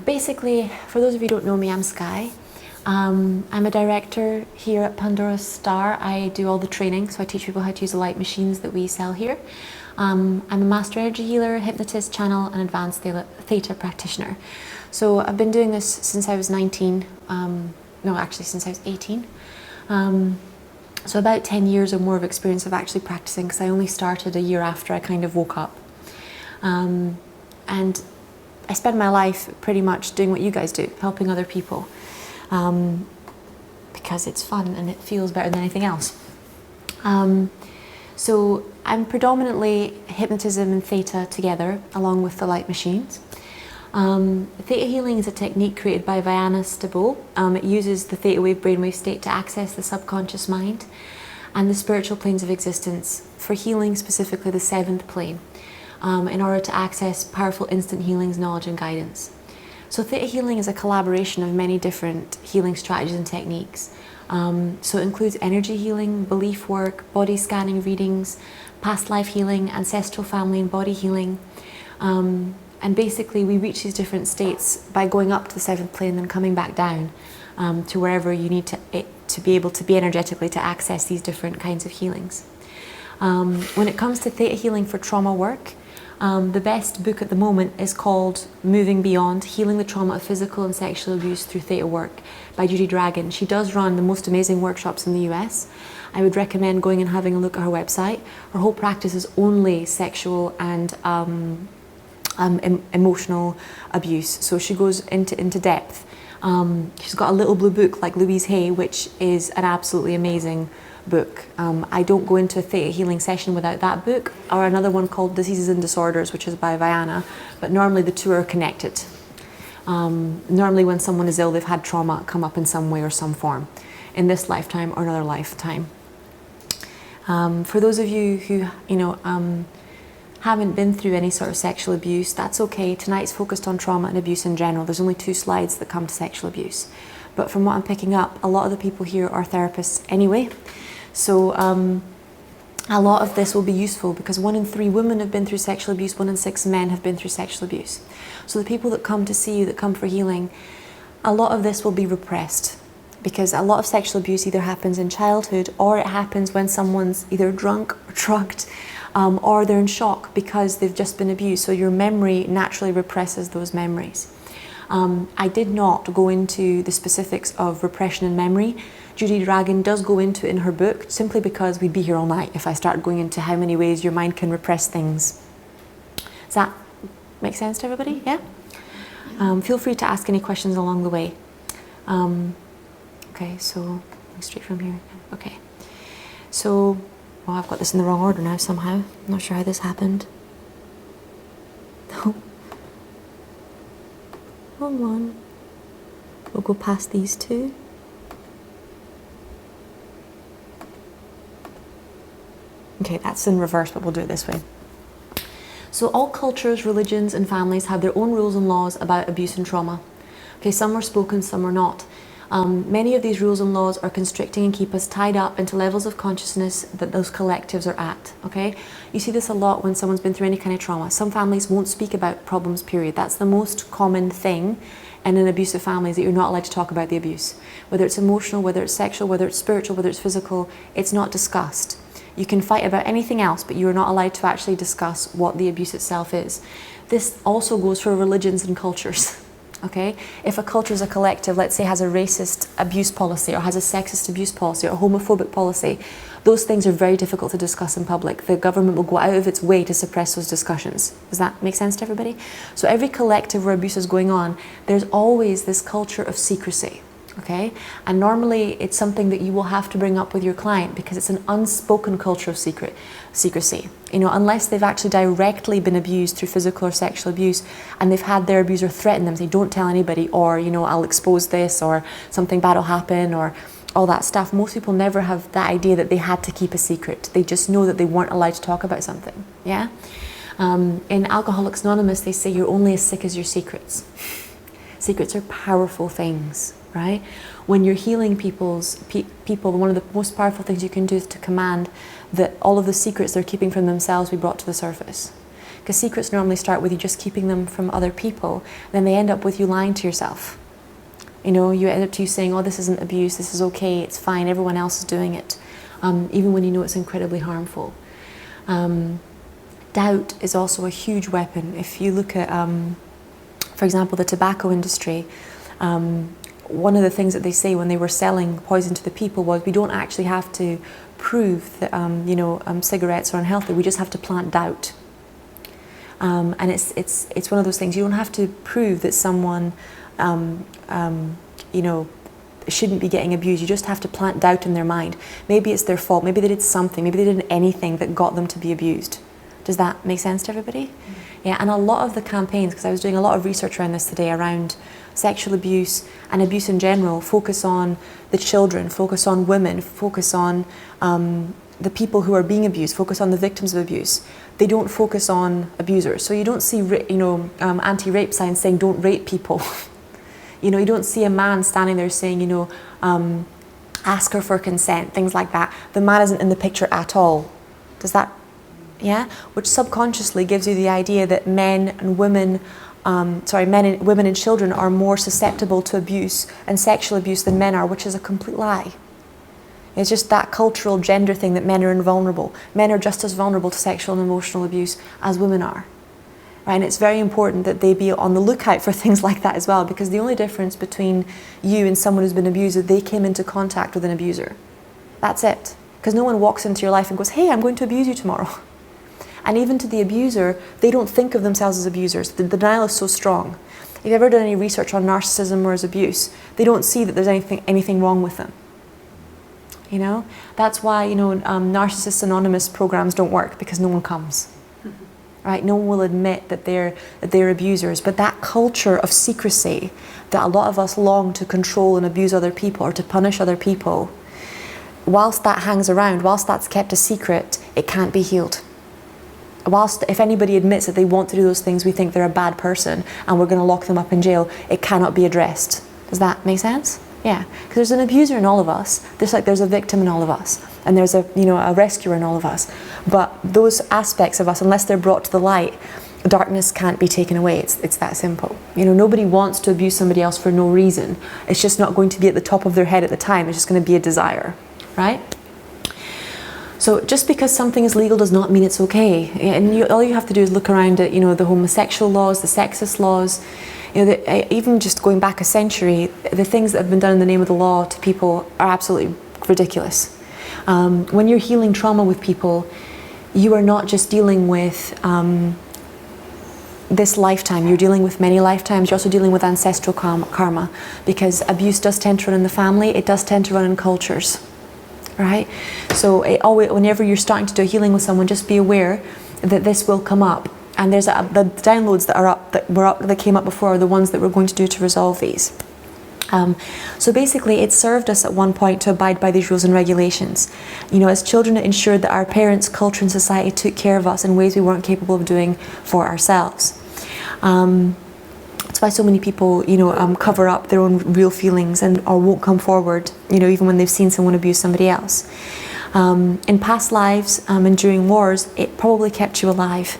basically, for those of you who don't know me, I'm Sky. I'm a director here at Pandora's Star. I do all the training, so I teach people how to use the light machines that we sell here. I'm a master energy healer, hypnotist, channel, and advanced theta practitioner. So I've been doing this since I was 19, no, actually since I was 18. So about 10 years or more of experience of actually practicing, because I only started a year after I kind of woke up. And I spend my life pretty much doing what you guys do, helping other people, because it's fun and it feels better than anything else. So I'm predominantly hypnotism and theta together, along with the light machines. Theta healing is a technique created by Viana Stabo. It uses the theta wave brainwave state to access the subconscious mind and the spiritual planes of existence for healing, specifically the 7th plane, in order to access powerful instant healings, knowledge and guidance. So theta healing is a collaboration of many different healing strategies and techniques. So it includes energy healing, belief work, body scanning readings, past life healing, ancestral family and body healing. And basically we reach these different states by going up to the 7th plane and then coming back down to wherever you need to be able to be energetically to access these different kinds of healings. When it comes to theta healing for trauma work, the best book at the moment is called Moving Beyond, Healing the Trauma of Physical and Sexual Abuse Through Theta Work by Judy Dragon. She does run the most amazing workshops in the US. I would recommend going and having a look at her website. Her whole practice is only sexual and emotional abuse, so she goes into depth. She's got a little blue book like Louise Hay, which is an absolutely amazing book. I don't go into a theta healing session without that book, or another one called Diseases and Disorders, which is by Viana, but normally the two are connected. Normally when someone is ill, they've had trauma come up in some way or some form, in this lifetime or another lifetime. For those of you who, haven't been through any sort of sexual abuse, that's okay. Tonight's focused on trauma and abuse in general. There's only 2 slides that come to sexual abuse. But from what I'm picking up, a lot of the people here are therapists anyway. So a lot of this will be useful because 1 in 3 women have been through sexual abuse, 1 in 6 men have been through sexual abuse. So the people that come to see you, that come for healing, a lot of this will be repressed because a lot of sexual abuse either happens in childhood or it happens when someone's either drunk or drugged, or they're in shock because they've just been abused. So your memory naturally represses those memories. I did not go into the specifics of repression and memory. Judy Dragon does go into it in her book, simply because we'd be here all night if I started going into how many ways your mind can repress things. Does that make sense to everybody? Yeah? Feel free to ask any questions along the way. Okay, so straight from here. Okay, so well, I've got this in the wrong order now somehow. I'm not sure how this happened. Hold on. We'll go past these 2. Okay, that's in reverse, but we'll do it this way. So all cultures, religions, and families have their own rules and laws about abuse and trauma. Okay, some are spoken, some are not. Many of these rules and laws are constricting and keep us tied up into levels of consciousness that those collectives are at, okay? You see this a lot when someone's been through any kind of trauma. Some families won't speak about problems, period. That's the most common thing in an abusive family, is that you're not allowed to talk about the abuse. Whether it's emotional, whether it's sexual, whether it's spiritual, whether it's physical, it's not discussed. You can fight about anything else, but you are not allowed to actually discuss what the abuse itself is. This also goes for religions and cultures. Okay, if a culture as a collective, let's say, has a racist abuse policy or has a sexist abuse policy or a homophobic policy, those things are very difficult to discuss in public. The government will go out of its way to suppress those discussions. Does that make sense to everybody? So every collective where abuse is going on, there's always this culture of secrecy. Okay, and normally it's something that you will have to bring up with your client because it's an unspoken culture of secrecy. Unless they've actually directly been abused through physical or sexual abuse and they've had their abuser threaten them, say, don't tell anybody, or, I'll expose this, or something bad will happen, or all that stuff. Most people never have that idea that they had to keep a secret. They just know that they weren't allowed to talk about something, yeah? In Alcoholics Anonymous, they say you're only as sick as your secrets. Secrets are powerful things. Right? When you're healing people, one of the most powerful things you can do is to command that all of the secrets they're keeping from themselves be brought to the surface. because secrets normally start with you just keeping them from other people, then they end up with you lying to yourself. You know, you end up to you saying, oh, this isn't abuse, this is okay, it's fine, everyone else is doing it, even when you know it's incredibly harmful. Doubt is also a huge weapon. If you look at, for example, the tobacco industry, one of the things that they say when they were selling poison to the people was, we don't actually have to prove that cigarettes are unhealthy, we just have to plant doubt. And it's one of those things, you don't have to prove that someone shouldn't be getting abused. You just have to plant doubt in their mind. Maybe it's their fault, maybe they did something, maybe they did anything that got them to be abused. Does that make sense to everybody? Yeah, and a lot of the campaigns, because I was doing a lot of research around this today, around sexual abuse and abuse in general, focus on the children, focus on women, focus on the people who are being abused, focus on the victims of abuse. They don't focus on abusers. So you don't see anti-rape signs saying don't rape people. You don't see a man standing there saying, ask her for consent, things like that. The man isn't in the picture at all. Does that, yeah? Which subconsciously gives you the idea that men and women, women and children are more susceptible to abuse and sexual abuse than men are, which is a complete lie. It's just that cultural gender thing that men are invulnerable. Men are just as vulnerable to sexual and emotional abuse as women are. Right? And it's very important that they be on the lookout for things like that as well, because the only difference between you and someone who's been abused is they came into contact with an abuser. That's it. Because no one walks into your life and goes, hey, I'm going to abuse you tomorrow. And even to the abuser, they don't think of themselves as abusers. The denial is so strong. If you've ever done any research on narcissism or as abuse, they don't see that there's anything wrong with them. That's why Narcissists Anonymous programs don't work, because no one comes. Right? No one will admit that they're abusers, but that culture of secrecy that a lot of us long to control and abuse other people or to punish other people, whilst that hangs around, whilst that's kept a secret, it can't be healed. Whilst if anybody admits that they want to do those things, we think they're a bad person and we're going to lock them up in jail, it cannot be addressed. Does that make sense? Yeah, because there's an abuser in all of us, just like there's a victim in all of us, and there's a rescuer in all of us. But those aspects of us, unless they're brought to the light, darkness can't be taken away. It's that simple. Nobody wants to abuse somebody else for no reason. It's just not going to be at the top of their head at the time. It's just going to be a desire, right? So just because something is legal does not mean it's okay. And all you have to do is look around at the homosexual laws, the sexist laws. Even just going back a century, the things that have been done in the name of the law to people are absolutely ridiculous. When you're healing trauma with people, you are not just dealing with this lifetime, you're dealing with many lifetimes. You're also dealing with ancestral karma, because abuse does tend to run in the family, it does tend to run in cultures, right? So whenever you're starting to do a healing with someone, just be aware that this will come up. And there's the downloads that are up, that came up before, are the ones that we're going to do to resolve these. So basically, it served us at one point to abide by these rules and regulations. As children, it ensured that our parents, culture, and society took care of us in ways we weren't capable of doing for ourselves. That's why so many people, cover up their own real feelings or won't come forward, even when they've seen someone abuse somebody else. In past lives and during wars, it probably kept you alive.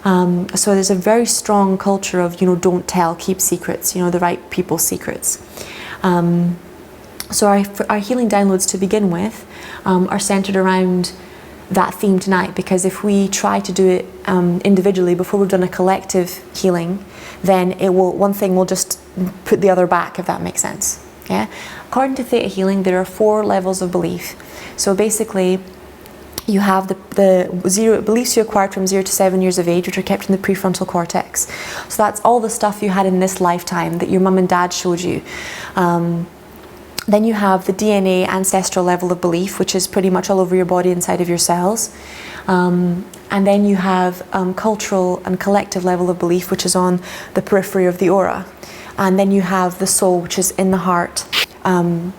So there's a very strong culture of, don't tell, keep secrets, the right people's secrets. So our healing downloads to begin with are centered around that theme tonight, because if we try to do it individually before we've done a collective healing, then one thing will just put the other back, if that makes sense. Yeah. According to Theta healing, there are 4 levels of belief. So basically, you have the beliefs you acquired from 0 to 7 years of age, which are kept in the prefrontal cortex. So that's all the stuff you had in this lifetime that your mum and dad showed you. Then you have the DNA ancestral level of belief, which is pretty much all over your body, inside of your cells. And then you have cultural and collective level of belief, which is on the periphery of the aura. And then you have the soul, which is in the heart. And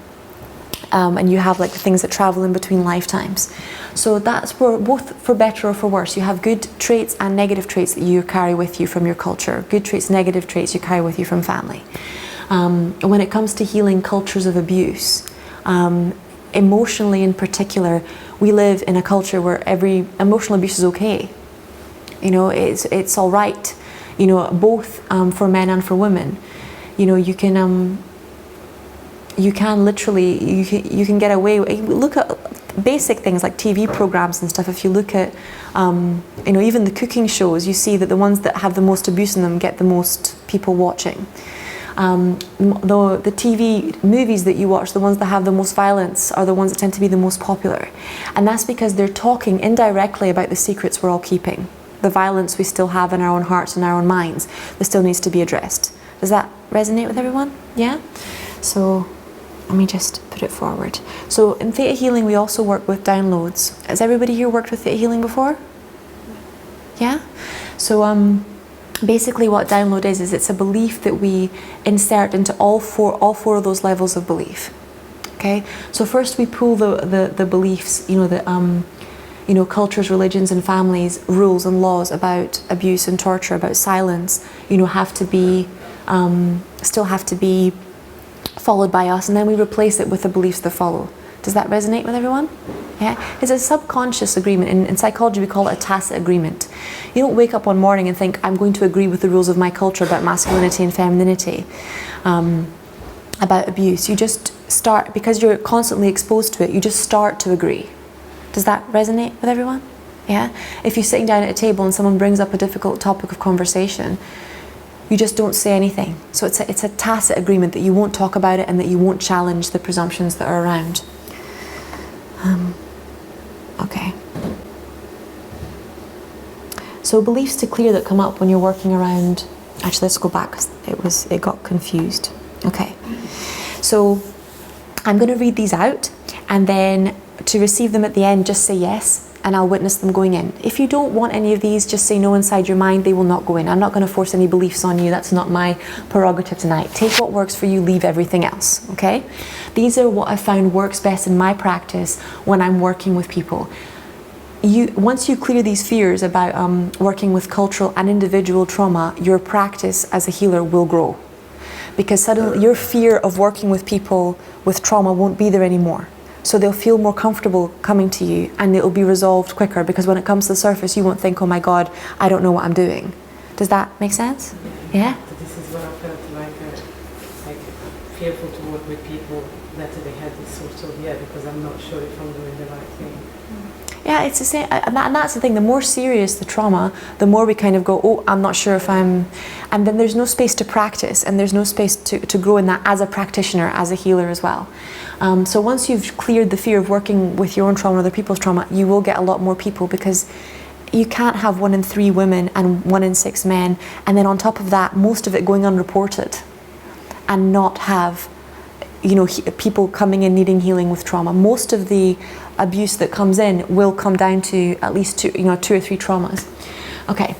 you have the things that travel in between lifetimes. So that's both for better or for worse. You have good traits and negative traits that you carry with you from your culture. Good traits, negative traits you carry with you from family. When it comes to healing cultures of abuse, emotionally in particular, we live in a culture where every emotional abuse is okay. You know, it's all right. You know, both for men and for women. You know, you can literally, you can get away. Look at basic things like TV programs and stuff. If you look at, you know, even the cooking shows, you see that the ones that have the most abuse in them get the most people watching. The TV movies that you watch, the ones that have the most violence, are the ones that tend to be the most popular. And that's because they're talking indirectly about the secrets we're all keeping. The violence we still have in our own hearts and our own minds that still needs to be addressed. Does that resonate with everyone? Yeah? So let me just put it forward. So in Theta Healing, we also work with downloads. Has everybody here worked with Theta Healing before? Yeah? So basically what download is it's a belief that we insert into all four of those levels of belief. Okay? So first we pull the beliefs, you know, that you know, cultures, religions and families, rules and laws about abuse and torture, about silence, you know, have to be, still have to be followed by us, and then we replace it with the beliefs that follow. Does that resonate with everyone? Yeah? It's a subconscious agreement. In psychology we call it a tacit agreement. You don't wake up one morning and think, I'm going to agree with the rules of my culture about masculinity and femininity, about abuse. You just start, because you're constantly exposed to it, you just start to agree. Does that resonate with everyone? Yeah? If you're sitting down at a table and someone brings up a difficult topic of conversation, you just don't say anything. So it's a tacit agreement that you won't talk about it and that you won't challenge the presumptions that are around. Okay. So beliefs to clear that come up when you're working around. Actually, let's go back, 'cause it got confused. Okay. So I'm going to read these out, and then to receive them at the end, just say yes, and I'll witness them going in. If you don't want any of these, just say no inside your mind, they will not go in. I'm not going to force any beliefs on you. That's not my prerogative tonight. Take what works for you, leave everything else, okay? These are what I found works best in my practice when I'm working with people. Once you clear these fears about working with cultural and individual trauma, your practice as a healer will grow. Because suddenly your fear of working with people with trauma won't be there anymore. So they'll feel more comfortable coming to you, and it'll be resolved quicker, because when it comes to the surface you won't think, oh my God, I don't know what I'm doing. Does that make sense? Yeah? This is what I felt like fearful to work with people that they had this sort of, because I'm not sure if I'm doing the right thing. Yeah, it's the same, and that's the thing. The more serious the trauma, the more we kind of go, oh, I'm not sure if I'm, and then there's no space to practice, and there's no space to grow in that as a practitioner, as a healer as well. So once you've cleared the fear of working with your own trauma or other people's trauma, you will get a lot more people, because you can't have 1 in 3 women and 1 in 6 men, and then on top of that, most of it going unreported, and not have, you know, people coming in needing healing with trauma. Most of the abuse that comes in will come down to at least 2 or 3 traumas. Okay.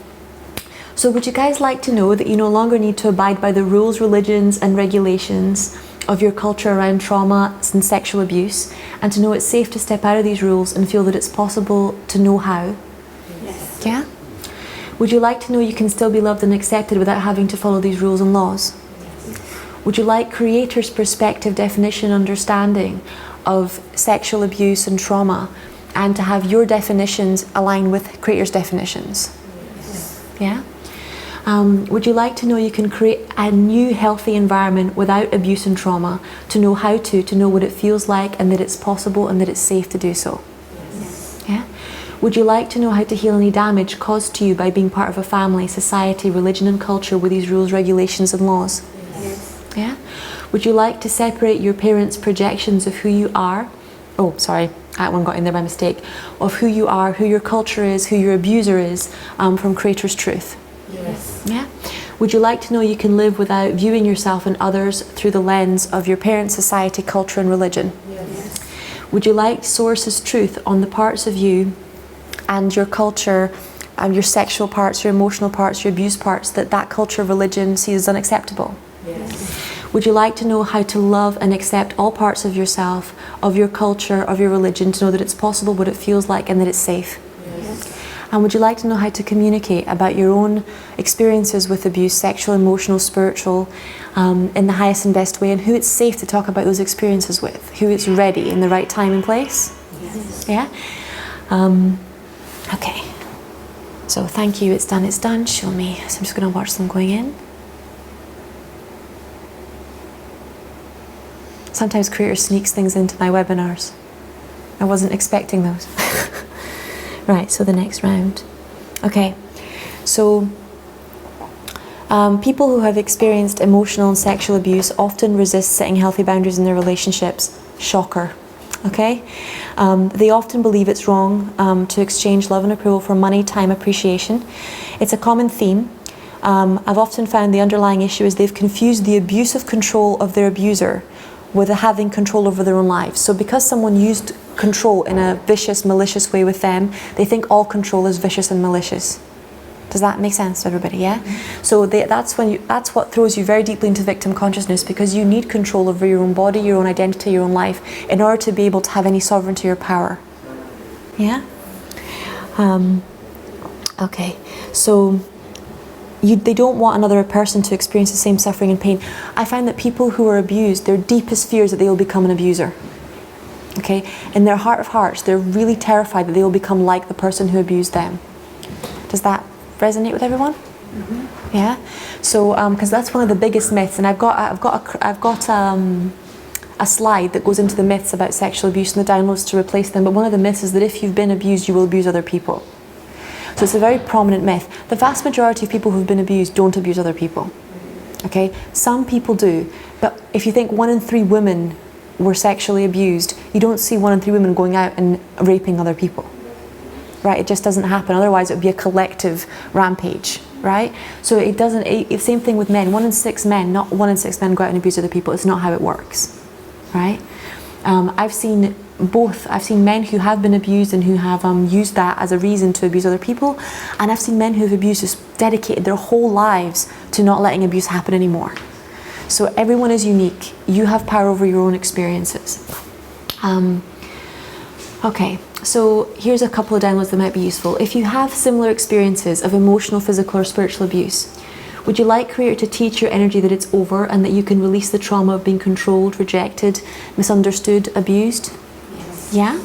So would you guys like to know that you no longer need to abide by the rules, religions and regulations of your culture around trauma and sexual abuse, and to know it's safe to step out of these rules and feel that it's possible to know how? Yes. Yeah? Would you like to know you can still be loved and accepted without having to follow these rules and laws? Yes. Would you like Creator's perspective, definition, understanding of sexual abuse and trauma, and to have your definitions align with Creator's definitions? Yes. Yeah? Would you like to know you can create a new healthy environment without abuse and trauma, to know how to know what it feels like, and that it's possible and that it's safe to do so? Yes. Yeah? Would you like to know how to heal any damage caused to you by being part of a family, society, religion and culture with these rules, regulations and laws? Yes. Yeah? Would you like to separate your parents' projections of who you are? Oh, sorry, that one got in there by mistake. Of who you are, who your culture is, who your abuser is, from Creator's truth? Yes. Yeah? Would you like to know you can live without viewing yourself and others through the lens of your parents, society, culture and religion? Yes. Would you like Source's truth on the parts of you and your culture, your sexual parts, your emotional parts, your abuse parts, that culture, religion sees as unacceptable? Yes. Would you like to know how to love and accept all parts of yourself, of your culture, of your religion, to know that it's possible, what it feels like, and that it's safe? Yes. And would you like to know how to communicate about your own experiences with abuse, sexual, emotional, spiritual, in the highest and best way, and who it's safe to talk about those experiences with, who it's ready in the right time and place? Yes. Yeah? Okay. So thank you, it's done, show me. So I'm just going to watch them going in. Sometimes Creator sneaks things into my webinars. I wasn't expecting those. Right, so the next round. Okay, so people who have experienced emotional and sexual abuse often resist setting healthy boundaries in their relationships. Shocker. Okay? They often believe it's wrong to exchange love and approval for money, time, appreciation. It's a common theme. I've often found the underlying issue is they've confused the abuse of control of their abuser with having control over their own lives. So because someone used control in a vicious, malicious way with them, they think all control is vicious and malicious. Does that make sense to everybody? Yeah. So that's what throws you very deeply into victim consciousness, because you need control over your own body, your own identity, your own life, in order to be able to have any sovereignty or power. Yeah. Okay. So they don't want another person to experience the same suffering and pain. I find that people who are abused, their deepest fear is that they will become an abuser. Okay. In their heart of hearts, they're really terrified that they will become like the person who abused them. Does that resonate with everyone? Mm-hmm. Yeah. So because that's one of the biggest myths, and I've got a slide that goes into the myths about sexual abuse and the downloads to replace them. But one of the myths is that if you've been abused, you will abuse other people. So it's a very prominent myth. The vast majority of people who've been abused don't abuse other people. Okay. Some people do, but if you think 1 in 3 women were sexually abused, you don't see 1 in 3 women going out and raping other people. Right, it just doesn't happen. Otherwise, it would be a collective rampage, right? So it doesn't. Same thing with men. 1 in 6 men, not 1 in 6 men, go out and abuse other people. It's not how it works, right? I've seen both. I've seen men who have been abused and who have used that as a reason to abuse other people, and I've seen men who have abused, just dedicated their whole lives to not letting abuse happen anymore. So everyone is unique. You have power over your own experiences. Okay. So here's a couple of downloads that might be useful. If you have similar experiences of emotional, physical, or spiritual abuse, would you like Creator to teach your energy that it's over and that you can release the trauma of being controlled, rejected, misunderstood, abused? Yes. Yeah?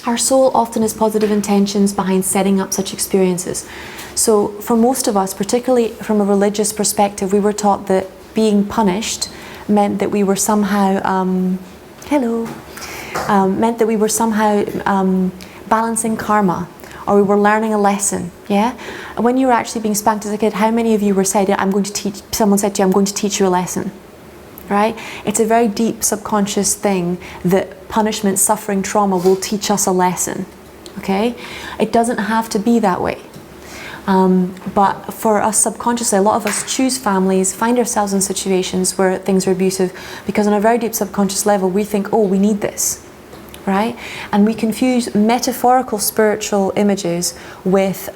Our soul often has positive intentions behind setting up such experiences. So for most of us, particularly from a religious perspective, we were taught that being punished meant that we were somehow... meant that we were somehow balancing karma, or we were learning a lesson. Yeah. When you were actually being spanked as a kid, how many of you were said, someone said to you, I'm going to teach you a lesson, right? It's a very deep subconscious thing that punishment, suffering, trauma will teach us a lesson. Okay. It doesn't have to be that way. But for us subconsciously, a lot of us choose families, find ourselves in situations where things are abusive, because on a very deep subconscious level, we think, oh, we need this, right? And we confuse metaphorical spiritual images with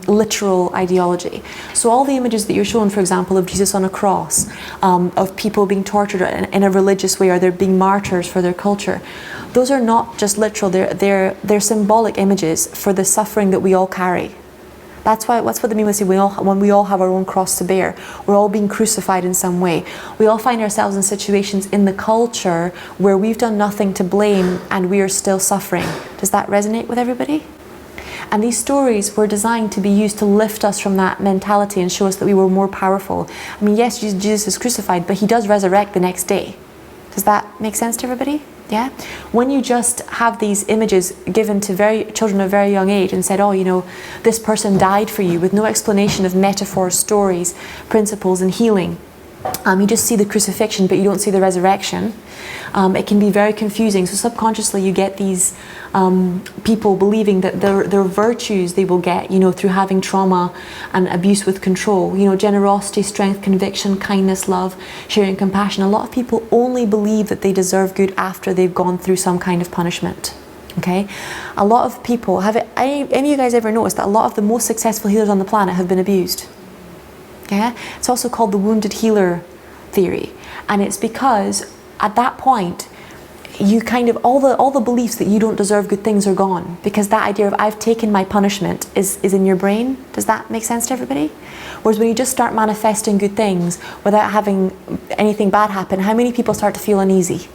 literal ideology. So all the images that you're shown, for example, of Jesus on a cross, of people being tortured in a religious way, or they're being martyrs for their culture, those are not just literal, they're symbolic images for the suffering that we all carry. That's what the mean when say when we all have our own cross to bear. We're all being crucified in some way. We all find ourselves in situations in the culture where we've done nothing to blame and we are still suffering. Does that resonate with everybody? And these stories were designed to be used to lift us from that mentality and show us that we were more powerful. I mean, yes, Jesus is crucified, but he does resurrect the next day. Does that make sense to everybody? Yeah. When you just have these images given to children of very young age and said, oh, this person died for you, with no explanation of metaphors, stories, principles, and healing. You just see the crucifixion, but you don't see the resurrection. It can be very confusing. So subconsciously, you get these people believing that their virtues they will get, through having trauma and abuse with control. Generosity, strength, conviction, kindness, love, sharing, compassion. A lot of people only believe that they deserve good after they've gone through some kind of punishment. Okay, a lot of people any of you guys ever noticed that a lot of the most successful healers on the planet have been abused? Yeah, it's also called the wounded healer theory, and it's because at that point you kind of all the beliefs that you don't deserve good things are gone, because that idea of I've taken my punishment is in your brain. Does that make sense to everybody? Whereas when you just start manifesting good things without having anything bad happen, how many people start to feel uneasy?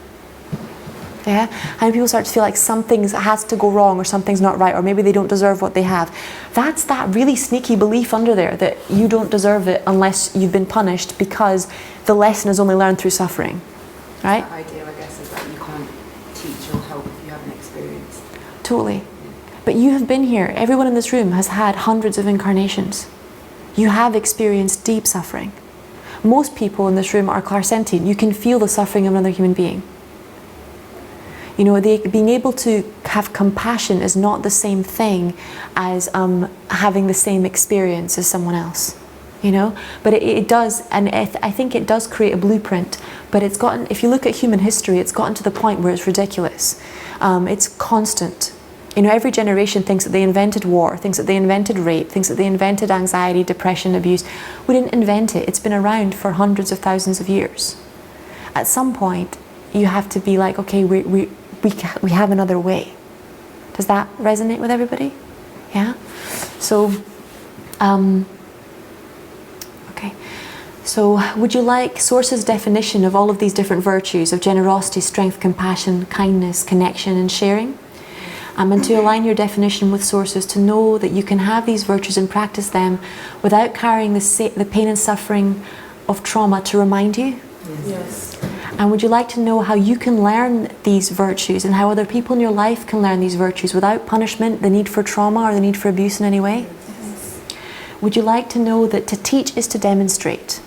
Yeah? And people start to feel like something has to go wrong or something's not right, or maybe they don't deserve what they have. That's that really sneaky belief under there that you don't deserve it unless you've been punished, because the lesson is only learned through suffering. Right? That idea, I guess, is that you can't teach or help if you haven't experienced. Totally. But you have been here. Everyone in this room has had hundreds of incarnations. You have experienced deep suffering. Most people in this room are clairsentient. You can feel the suffering of another human being. You know, being able to have compassion is not the same thing as having the same experience as someone else. You know, but it does, and I think it does create a blueprint. But it's gotten, if you look at human history, it's gotten to the point where it's ridiculous. It's constant. You know, every generation thinks that they invented war, thinks that they invented rape, thinks that they invented anxiety, depression, abuse. We didn't invent it. It's been around for hundreds of thousands of years. At some point, you have to be like, okay, we have another way. Does that resonate with everybody? Yeah? So, okay. So, would you like Source's definition of all of these different virtues of generosity, strength, compassion, kindness, connection, and sharing? And to align your definition with Source's, to know that you can have these virtues and practice them without carrying the pain and suffering of trauma to remind you? Yes. And would you like to know how you can learn these virtues and how other people in your life can learn these virtues without punishment, the need for trauma, or the need for abuse in any way? Yes. Would you like to know that to teach is to demonstrate?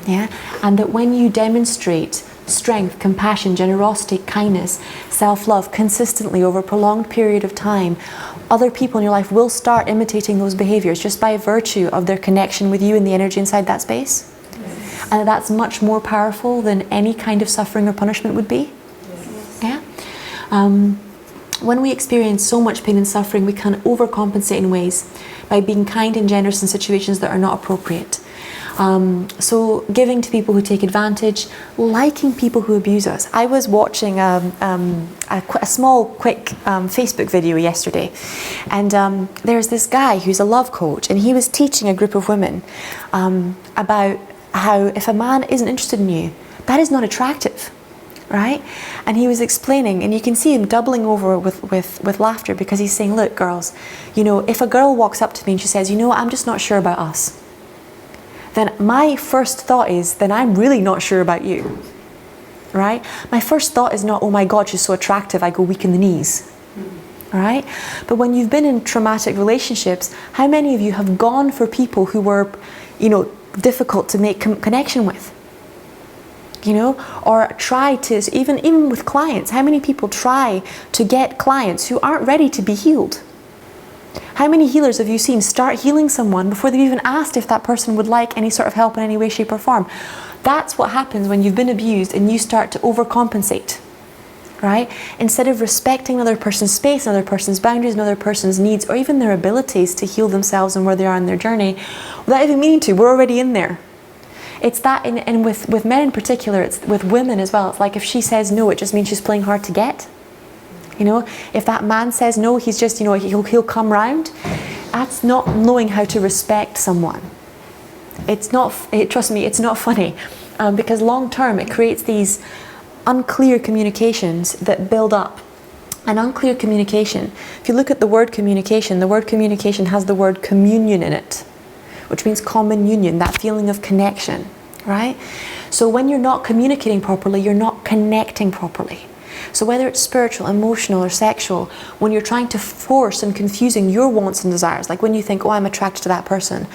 Yeah? And that when you demonstrate strength, compassion, generosity, kindness, self-love consistently over a prolonged period of time, other people in your life will start imitating those behaviors just by virtue of their connection with you and the energy inside that space. Yes. And that's much more powerful than any kind of suffering or punishment would be. Yes. Yeah? When we experience so much pain and suffering, we can overcompensate in ways by being kind and generous in situations that are not appropriate. So giving to people who take advantage, liking people who abuse us. I was watching a small, quick Facebook video yesterday, and there's this guy who's a love coach, and he was teaching a group of women about how if a man isn't interested in you, that is not attractive, right? And he was explaining, and you can see him doubling over with laughter, because he's saying, look, girls, you know, if a girl walks up to me and she says, you know what, I'm just not sure about us, then my first thought is, then I'm really not sure about you, right? My first thought is not, oh my God, she's so attractive, I go weak in the knees, right? But when you've been in traumatic relationships, how many of you have gone for people who were, you know, difficult to make connection with? You know, or try to, even with clients, how many people try to get clients who aren't ready to be healed? How many healers have you seen start healing someone before they've even asked if that person would like any sort of help in any way, shape or form? That's what happens when you've been abused and you start to overcompensate, right? Instead of respecting another person's space, another person's boundaries, another person's needs, or even their abilities to heal themselves and where they are in their journey, without even meaning to, we're already in there. It's that, and with men in particular, it's with women as well. It's like if she says no, it just means she's playing hard to get. You know, if that man says no, he's just, you know, he'll come round. That's not knowing how to respect someone. It's not, trust me, it's not funny. Because long term, it creates these unclear communications that build up. An unclear communication, if you look at the word communication has the word communion in it, which means common union, that feeling of connection, right? So when you're not communicating properly, you're not connecting properly. So whether it's spiritual, emotional, or sexual, when you're trying to force and confusing your wants and desires, like when you think, oh, I'm attracted to that person,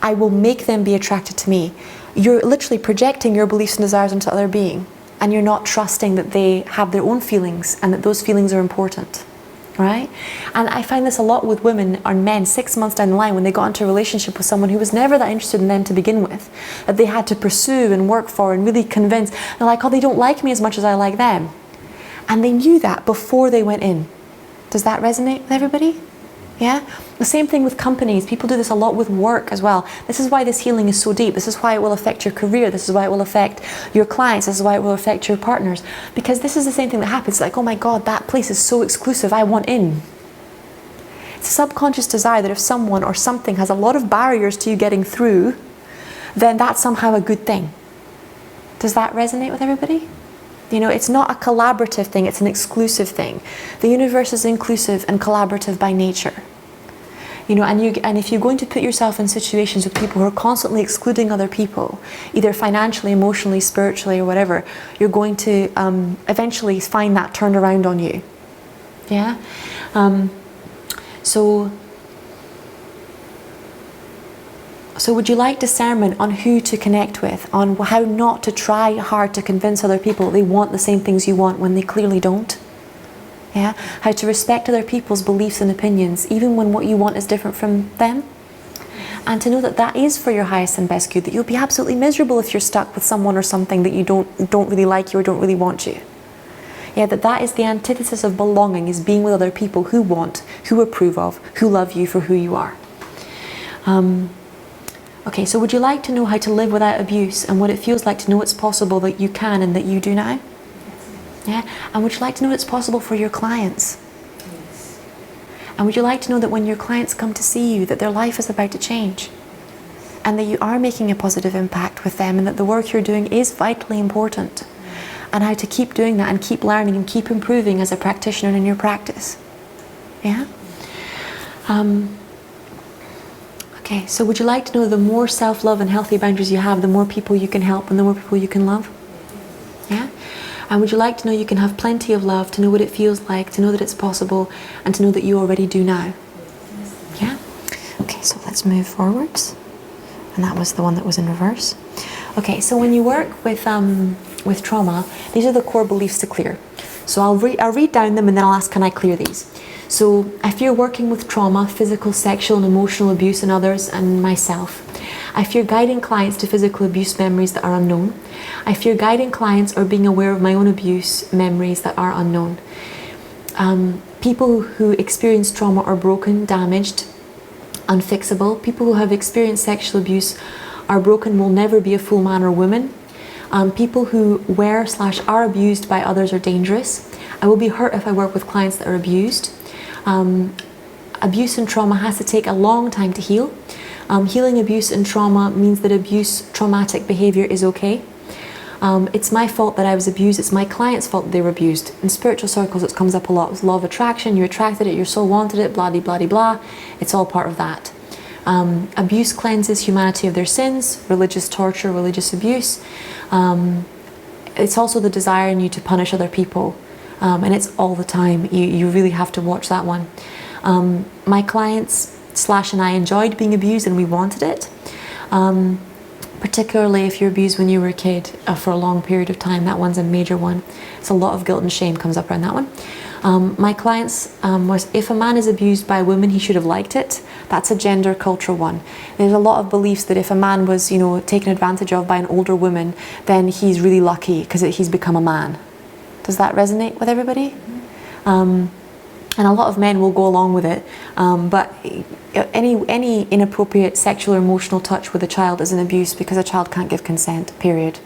I will make them be attracted to me. You're literally projecting your beliefs and desires into other being, and you're not trusting that they have their own feelings and that those feelings are important, right? And I find this a lot with women or men 6 months down the line when they got into a relationship with someone who was never that interested in them to begin with, that they had to pursue and work for and really convince. They're like, oh, they don't like me as much as I like them. And they knew that before they went in. Does that resonate with everybody? Yeah? The same thing with companies. People do this a lot with work as well. This is why this healing is so deep. This is why it will affect your career. This is why it will affect your clients. This is why it will affect your partners. Because this is the same thing that happens. Like, oh my God, that place is so exclusive. I want in. It's a subconscious desire that if someone or something has a lot of barriers to you getting through, then that's somehow a good thing. Does that resonate with everybody? You know, it's not a collaborative thing, it's an exclusive thing. The universe is inclusive and collaborative by nature. You know, and if you're going to put yourself in situations with people who are constantly excluding other people, either financially, emotionally, spiritually, or whatever, you're going to eventually find that turned around on you. Yeah? So would you like discernment on who to connect with, on how not to try hard to convince other people they want the same things you want when they clearly don't? Yeah? How to respect other people's beliefs and opinions, even when what you want is different from them? And to know that that is for your highest and best good, that you'll be absolutely miserable if you're stuck with someone or something that you don't really like you or don't really want you. Yeah, that is the antithesis of belonging, is being with other people who want, who approve of, who love you for who you are. Okay, so would you like to know how to live without abuse and what it feels like to know it's possible that you can and that you do now? Yeah, and would you like to know it's possible for your clients? Yes. And would you like to know that when your clients come to see you, that their life is about to change? And that you are making a positive impact with them and that the work you're doing is vitally important? And how to keep doing that and keep learning and keep improving as a practitioner in your practice? Yeah? Okay, so would you like to know the more self-love and healthy boundaries you have, the more people you can help and the more people you can love? Yeah? And would you like to know you can have plenty of love, to know what it feels like, to know that it's possible, and to know that you already do now? Yeah? Okay, so let's move forwards. And that was the one that was in reverse. Okay, so when you work with trauma, these are the core beliefs to clear. So I'll read down them and then I'll ask, can I clear these? So if you're working with trauma, physical, sexual and emotional abuse in others and myself, I fear guiding clients to physical abuse memories that are unknown. I fear guiding clients or being aware of my own abuse memories that are unknown. People who experience trauma are broken, damaged, unfixable. People who have experienced sexual abuse are broken, will never be a full man or woman. People who were/are abused by others are dangerous. I will be hurt if I work with clients that are abused. Abuse and trauma has to take a long time to heal. Healing abuse and trauma means that traumatic behavior is okay. It's my fault that I was abused. It's my client's fault that they were abused. In spiritual circles, it comes up a lot. It's law of attraction. You attracted it. Your soul wanted it. Blah, blah, blah, blah. It's all part of that. Abuse cleanses humanity of their sins. Religious torture, religious abuse. It's also the desire in you to punish other people. And it's all the time. You really have to watch that one. My clients / and I enjoyed being abused and we wanted it. Particularly if you're abused when you were a kid for a long period of time. That one's a major one. It's a lot of guilt and shame comes up around that one. My clients was, if a man is abused by a woman, he should have liked it. That's a gender cultural one. There's a lot of beliefs that if a man was, taken advantage of by an older woman, then he's really lucky because he's become a man. Does that resonate with everybody? And a lot of men will go along with it, but any inappropriate sexual or emotional touch with a child is an abuse because a child can't give consent, period.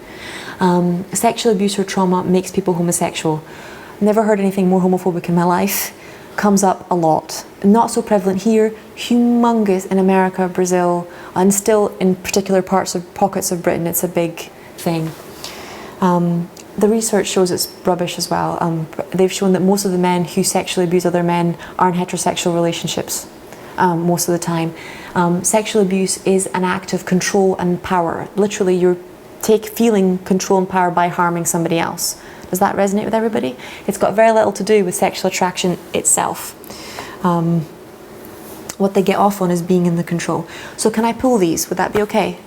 Sexual abuse or trauma makes people homosexual. Never heard anything more homophobic in my life. Comes up a lot. Not so prevalent here, humongous in America, Brazil, and still in particular pockets of Britain, it's a big thing. The research shows it's rubbish as well. They've shown that most of the men who sexually abuse other men are in heterosexual relationships most of the time. Sexual abuse is an act of control and power. Literally, you're feeling control and power by harming somebody else. Does that resonate with everybody? It's got very little to do with sexual attraction itself. What they get off on is being in the control. So can I pull these? Would that be okay?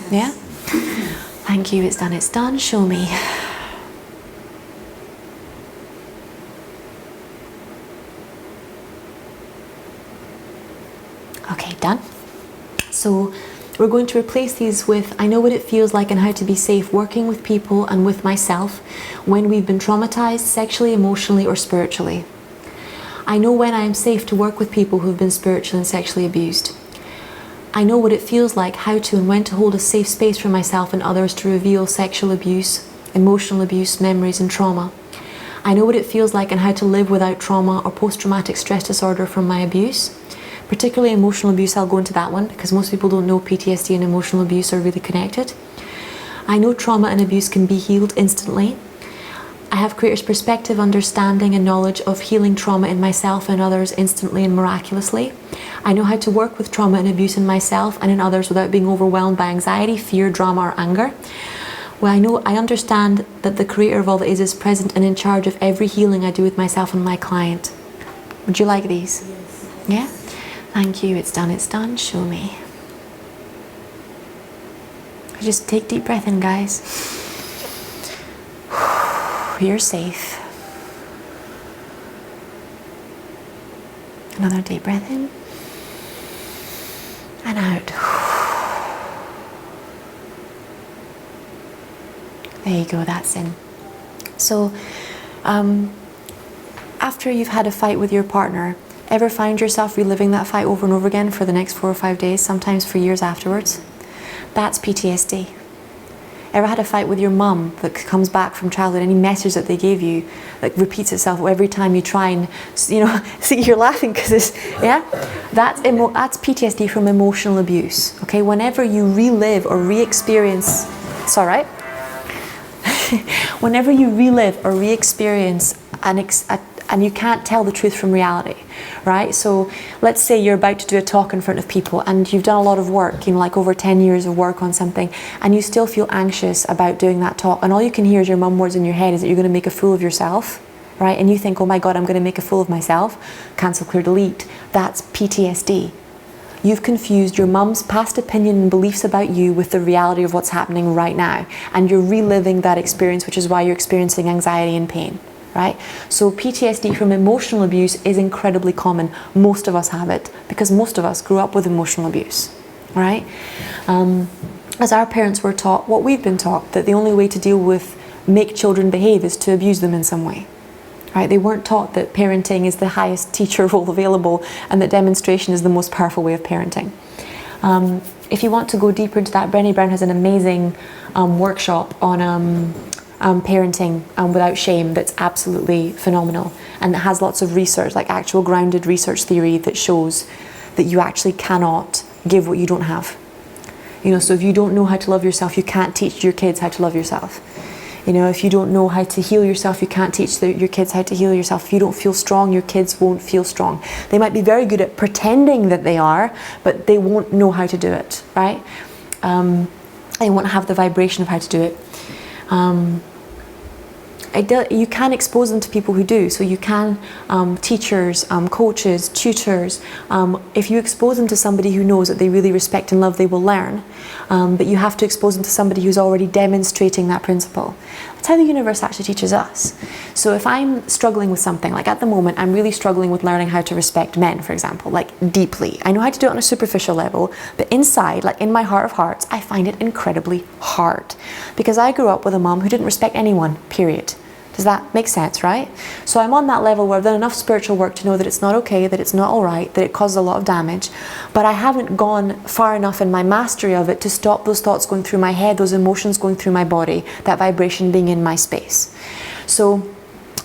Yeah? Thank you. It's done. It's done. Show me. Okay, done. So we're going to replace these with, I know what it feels like and how to be safe working with people and with myself when we've been traumatized sexually, emotionally, or spiritually. I know when I am safe to work with people who've been spiritually and sexually abused. I know what it feels like, how to and when to hold a safe space for myself and others to reveal sexual abuse, emotional abuse, memories, and trauma. I know what it feels like and how to live without trauma or post-traumatic stress disorder from my abuse. Particularly emotional abuse, I'll go into that one because most people don't know PTSD and emotional abuse are really connected. I know trauma and abuse can be healed instantly. I have creator's perspective, understanding and knowledge of healing trauma in myself and others instantly and miraculously. I know how to work with trauma and abuse in myself and in others without being overwhelmed by anxiety, fear, drama or anger. Well, I understand that the creator of all that is present and in charge of every healing I do with myself and my client. Would you like these? Yes. Yeah? Thank you. It's done. Show me. Just take a deep breath in, guys. You're safe. Another deep breath in and out. There you go, that's in. So, after you've had a fight with your partner, ever find yourself reliving that fight over and over again for the next 4 or 5 days, sometimes for years afterwards? That's PTSD. Ever had a fight with your mum that comes back from childhood, any message that they gave you that repeats itself every time you try and, see, you're laughing because it's, yeah? That's PTSD from emotional abuse, okay? Whenever you relive or re-experience, it's all right? Whenever you relive or re-experience and you can't tell the truth from reality, right? So let's say you're about to do a talk in front of people and you've done a lot of work, like over 10 years of work on something, and you still feel anxious about doing that talk, and all you can hear is your mum words in your head is that you're going to make a fool of yourself, right? And you think, oh my God, I'm going to make a fool of myself. Cancel, clear, delete. That's PTSD. You've confused your mum's past opinion and beliefs about you with the reality of what's happening right now. And you're reliving that experience, which is why you're experiencing anxiety and pain, right? So PTSD from emotional abuse is incredibly common. Most of us have it because most of us grew up with emotional abuse, right? As our parents were taught, what we've been taught, that the only way to make children behave is to abuse them in some way. Right? They weren't taught that parenting is the highest teacher role available and that demonstration is the most powerful way of parenting. If you want to go deeper into that, Brené Brown has an amazing workshop on parenting without shame that's absolutely phenomenal, and it has lots of research, like actual grounded research theory that shows that you actually cannot give what you don't have. So if you don't know how to love yourself, you can't teach your kids how to love yourself. If you don't know how to heal yourself, you can't teach your kids how to heal yourself. If you don't feel strong, your kids won't feel strong. They might be very good at pretending that they are, but they won't know how to do it, right? They won't have the vibration of how to do it. You can expose them to people who do. So you can, teachers, coaches, tutors, if you expose them to somebody who knows that they really respect and love, they will learn. But you have to expose them to somebody who's already demonstrating that principle. That's how the universe actually teaches us. So if I'm struggling with something, like at the moment, I'm really struggling with learning how to respect men, for example, like deeply. I know how to do it on a superficial level, but inside, like in my heart of hearts, I find it incredibly hard. Because I grew up with a mum who didn't respect anyone, period. Does that make sense, right? So I'm on that level where I've done enough spiritual work to know that it's not okay, that it's not all right, that it causes a lot of damage, but I haven't gone far enough in my mastery of it to stop those thoughts going through my head, those emotions going through my body, that vibration being in my space. So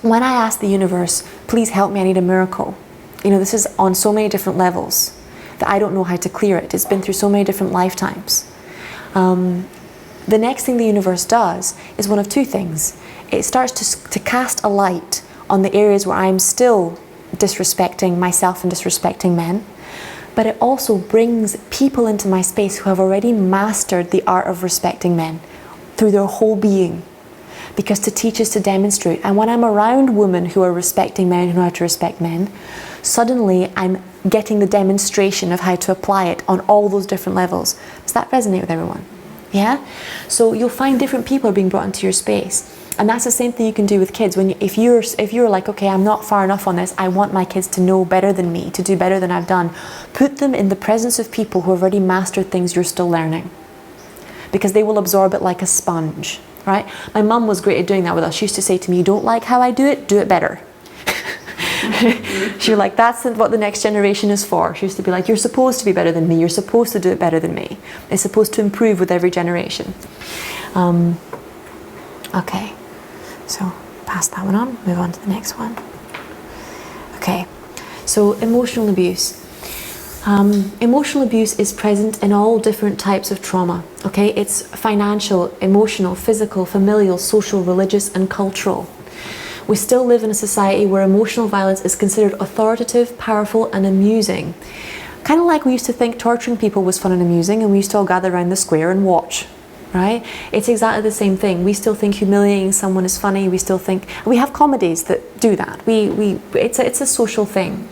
when I ask the universe, please help me, I need a miracle, this is on so many different levels that I don't know how to clear it. It's been through so many different lifetimes. The next thing the universe does is one of two things. It starts to cast a light on the areas where I'm still disrespecting myself and disrespecting men, but it also brings people into my space who have already mastered the art of respecting men through their whole being, because to teach is to demonstrate. And when I'm around women who are respecting men, who know how to respect men, suddenly I'm getting the demonstration of how to apply it on all those different levels. Does that resonate with everyone? Yeah? So you'll find different people are being brought into your space. And that's the same thing you can do with kids. If you're like, okay, I'm not far enough on this, I want my kids to know better than me, to do better than I've done, put them in the presence of people who have already mastered things you're still learning. Because they will absorb it like a sponge, right? My mum was great at doing that with us. She used to say to me, you don't like how I do it better. She was like, that's what the next generation is for. She used to be like, you're supposed to be better than me. You're supposed to do it better than me. It's supposed to improve with every generation. Okay. So pass that one on, move on to the next one. Okay, so emotional abuse. Emotional abuse is present in all different types of trauma. Okay, it's financial, emotional, physical, familial, social, religious, and cultural. We still live in a society where emotional violence is considered authoritative, powerful, and amusing. Kind of like we used to think torturing people was fun and amusing, and we used to all gather around the square and watch, right? It's exactly the same thing. We still think humiliating someone is funny. We still think, we have comedies that do that. It's a social thing.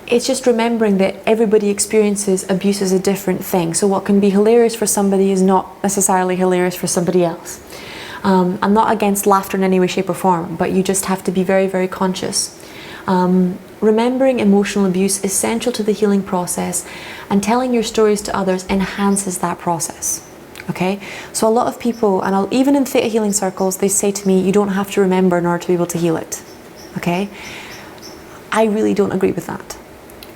It's just remembering that everybody experiences abuse as a different thing. So what can be hilarious for somebody is not necessarily hilarious for somebody else. I'm not against laughter in any way, shape or form, but you just have to be very, very conscious. Remembering emotional abuse is central to the healing process, and telling your stories to others enhances that process. Okay, so a lot of people, and even in theta healing circles, they say to me, you don't have to remember in order to be able to heal it. Okay, I really don't agree with that.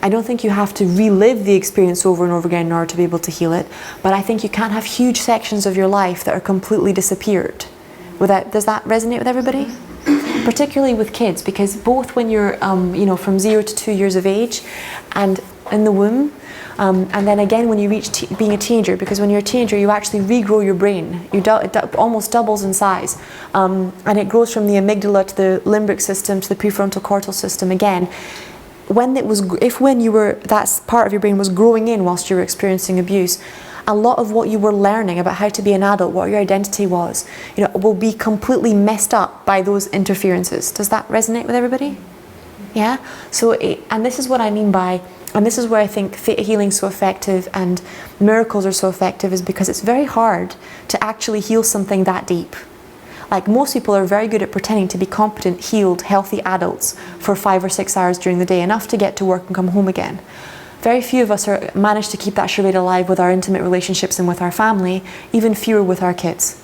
I don't think you have to relive the experience over and over again in order to be able to heal it, but I think you can't have huge sections of your life that are completely disappeared. Does that resonate with everybody? Particularly with kids, because both when you're from 0 to 2 years of age and in the womb, and then again when you reach being a teenager, because when you're a teenager you actually regrow your brain. It almost doubles in size, and it grows from the amygdala to the limbic system to the prefrontal cortical system again. When that part of your brain was growing in whilst you were experiencing abuse, a lot of what you were learning about how to be an adult, what your identity was, will be completely messed up by those interferences. Does that resonate with everybody? Yeah? And this is what I mean by, and this is where I think theta healing is so effective and miracles are so effective, is because it's very hard to actually heal something that deep. Like, most people are very good at pretending to be competent, healed, healthy adults for 5 or 6 hours during the day, enough to get to work and come home again. Very few of us manage to keep that charade alive with our intimate relationships and with our family, even fewer with our kids.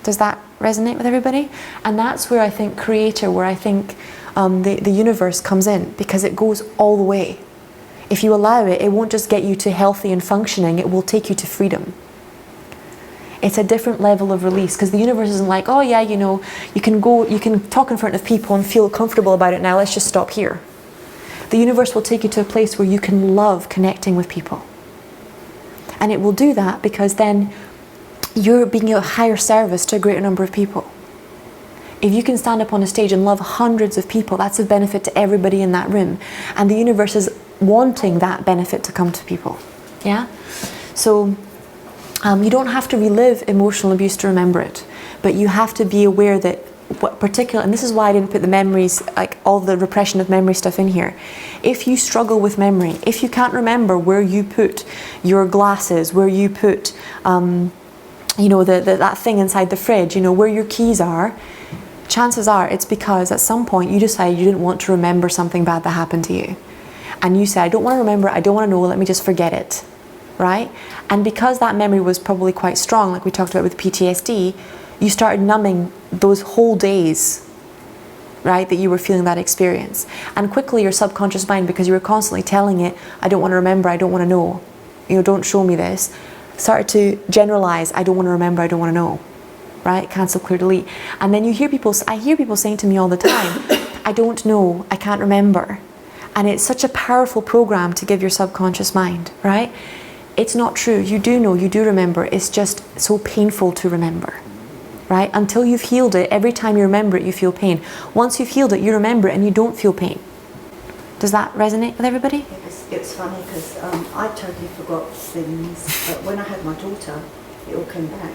Does that resonate with everybody? And that's where I think Creator, where I think the universe comes in, because it goes all the way. If you allow it, it won't just get you to healthy and functioning, it will take you to freedom. It's a different level of release, because the universe isn't like, oh yeah, you can talk in front of people and feel comfortable about it now, let's just stop here. The universe will take you to a place where you can love connecting with people. And it will do that because then you're being a higher service to a greater number of people. If you can stand up on a stage and love hundreds of people, that's a benefit to everybody in that room. And the universe is wanting that benefit to come to people. Yeah? So you don't have to relive emotional abuse to remember it, but you have to be aware that and this is why I didn't put the memories, like all the repression of memory stuff in here. If you struggle with memory, if you can't remember where you put your glasses, where you put that thing inside the fridge, where your keys are, chances are it's because at some point you decided you didn't want to remember something bad that happened to you. And you said, I don't want to remember, I don't want to know, let me just forget it. Right? And because that memory was probably quite strong, like we talked about with PTSD, you started numbing those whole days, right, that you were feeling that experience. And quickly your subconscious mind, because you were constantly telling it, I don't want to remember, I don't want to know, don't show me this, started to generalize, I don't want to remember, I don't want to know, right? Cancel, clear, delete. And then I hear people saying to me all the time, I don't know, I can't remember. And it's such a powerful program to give your subconscious mind, right? It's not true. You do know, you do remember. It's just so painful to remember, right? Until you've healed it, every time you remember it, you feel pain. Once you've healed it, you remember it and you don't feel pain. Does that resonate with everybody? It's funny because I totally forgot things, but when I had my daughter, it all came back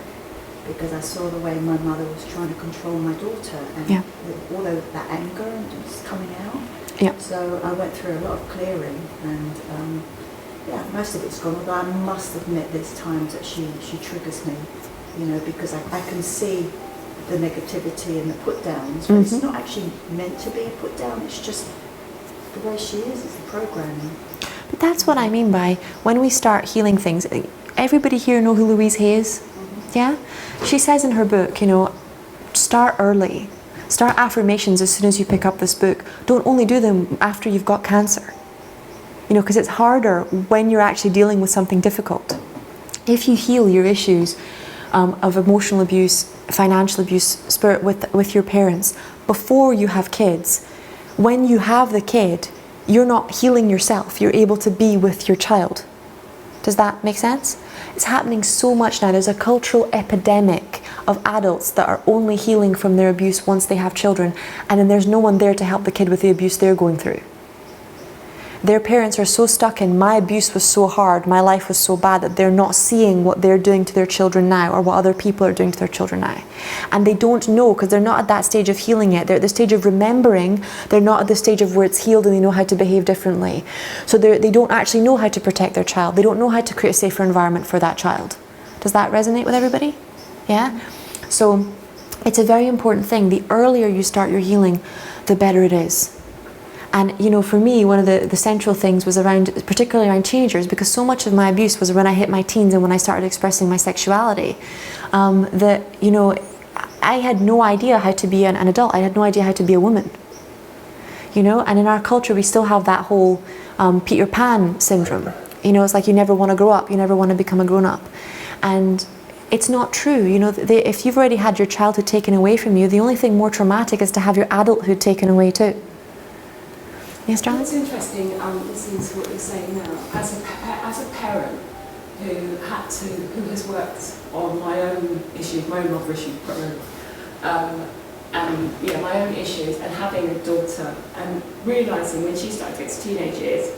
because I saw the way my mother was trying to control my daughter, and all that anger was coming out. Yeah. So I went through a lot of clearing, and most of it's gone. Although I must admit, there's times that she triggers me, because I can see the negativity and the put downs, but it's not actually meant to be a put down. It's just the way she is. It's the programming. But that's what I mean by when we start healing things. Everybody here know who Louise Hay is? Yeah? She says in her book, start early. Start affirmations as soon as you pick up this book. Don't only do them after you've got cancer. Because it's harder when you're actually dealing with something difficult. If you heal your issues of emotional abuse, financial abuse, spirit with your parents, before you have kids, when you have the kid, you're not healing yourself. You're able to be with your child. Does that make sense? It's happening so much now. There's a cultural epidemic of adults that are only healing from their abuse once they have children, and then there's no one there to help the kid with the abuse they're going through. Their parents are so stuck in, my abuse was so hard, my life was so bad, that they're not seeing what they're doing to their children now, or what other people are doing to their children now. And they don't know, because they're not at that stage of healing yet. They're at the stage of remembering. They're not at the stage of where it's healed and they know how to behave differently. So they don't actually know how to protect their child. They don't know how to create a safer environment for that child. Does that resonate with everybody? Yeah? So it's a very important thing. The earlier you start your healing, the better it is. And you know, for me, one of the central things was around, particularly around teenagers, because so much of my abuse was when I hit my teens and when I started expressing my sexuality, that, you know, I had no idea how to be an adult. I had no idea how to be a woman. You know, and in our culture we still have that whole Peter Pan syndrome. You know, it's like you never want to grow up, you never want to become a grown-up. And it's not true. You know, if you've already had your childhood taken away from you, the only thing more traumatic is to have your adulthood taken away too. Yes, John? It's interesting listening to what you're saying now. As a parent who has worked on my own issues, my own mother issues, and you know, my own issues, and having a daughter, and realising when she started to get to teenage years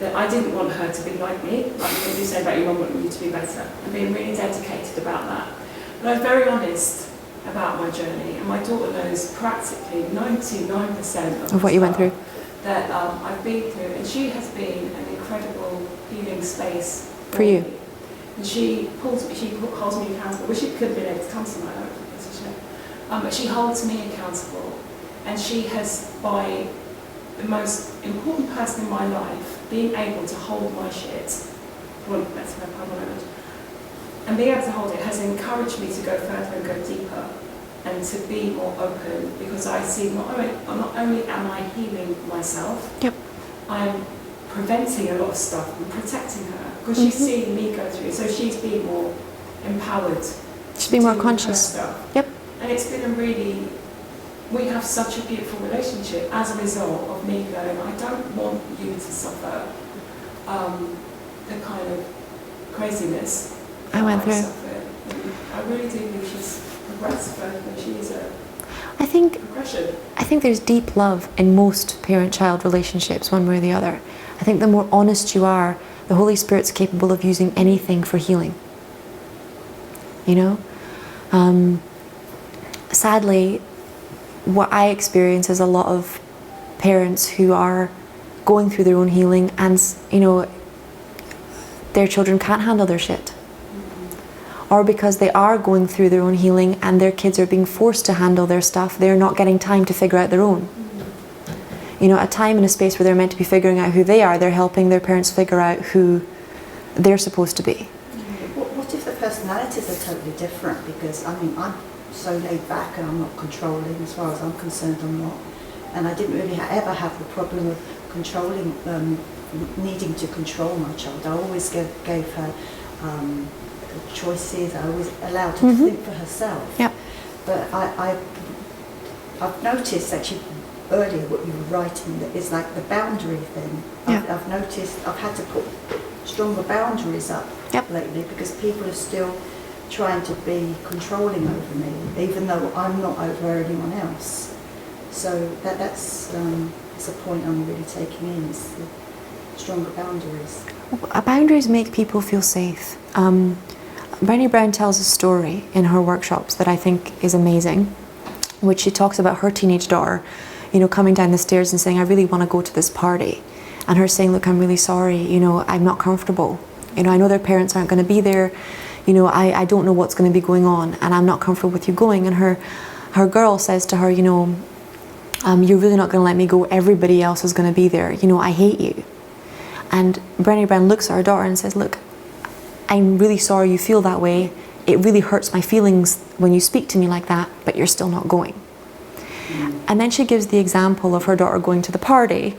that I didn't want her to be like me, like you say about your mum wanting you to be better, and being really dedicated about that. But I was very honest about my journey, and my daughter knows practically 99% Of what you went through. That I've been through, and she has been an incredible healing space For you. me. And she holds me accountable. Well, she could have been able to come tonight, I don't think, but she holds me accountable, and she has, by the most important person in my life, being able to hold my shit, well, that's my problem, and being able to hold it has encouraged me to go further and go deeper, and to be more open, because I see not only am I healing myself, Yep. I'm preventing a lot of stuff and protecting her, because she's seeing me go through it, so she's being more empowered. Just be more to conscious. her stuff. Yep. And it's been we have such a beautiful relationship as a result of me going, I don't want you to suffer the kind of craziness I went through. suffered. And I really do think she's progressed further than she is a I think progression. I think there's deep love in most parent-child relationships, one way or the other. I think the more honest you are, the Holy Spirit's capable of using anything for healing. You know? Sadly, what I experience is a lot of parents who are going through their own healing, and, you know, their children can't handle their shit. Or because they are going through their own healing and their kids are being forced to handle their stuff, they're not getting time to figure out their own. You know, a time and a space where they're meant to be figuring out who they are, they're helping their parents figure out who they're supposed to be. What if the personalities are totally different? Because, I mean, I'm so laid back and I'm not controlling. As far as I'm concerned, I'm not. And I didn't really ever have the problem of controlling, needing to control my child. I always gave her choices. I always allowed her to think for herself. Yep. But I've noticed actually earlier what you were writing, that it's like the boundary thing. Yeah. I've noticed I've had to put stronger boundaries up lately, because people are still trying to be controlling over me, even though I'm not over anyone else. So that's a point I'm really taking in, is the stronger boundaries. Boundaries make people feel safe. Brené Brown tells a story in her workshops that I think is amazing, which she talks about her teenage daughter, you know, coming down the stairs and saying, I really want to go to this party. And her saying, look, I'm really sorry, you know, I'm not comfortable. You know, I know their parents aren't going to be there. You know, I don't know what's going to be going on, and I'm not comfortable with you going. And her girl says to her, you know, you're really not going to let me go. Everybody else is going to be there. You know, I hate you. And Brené Brown looks at her daughter and says, look, I'm really sorry you feel that way. It really hurts my feelings when you speak to me like that, but you're still not going. And then she gives the example of her daughter going to the party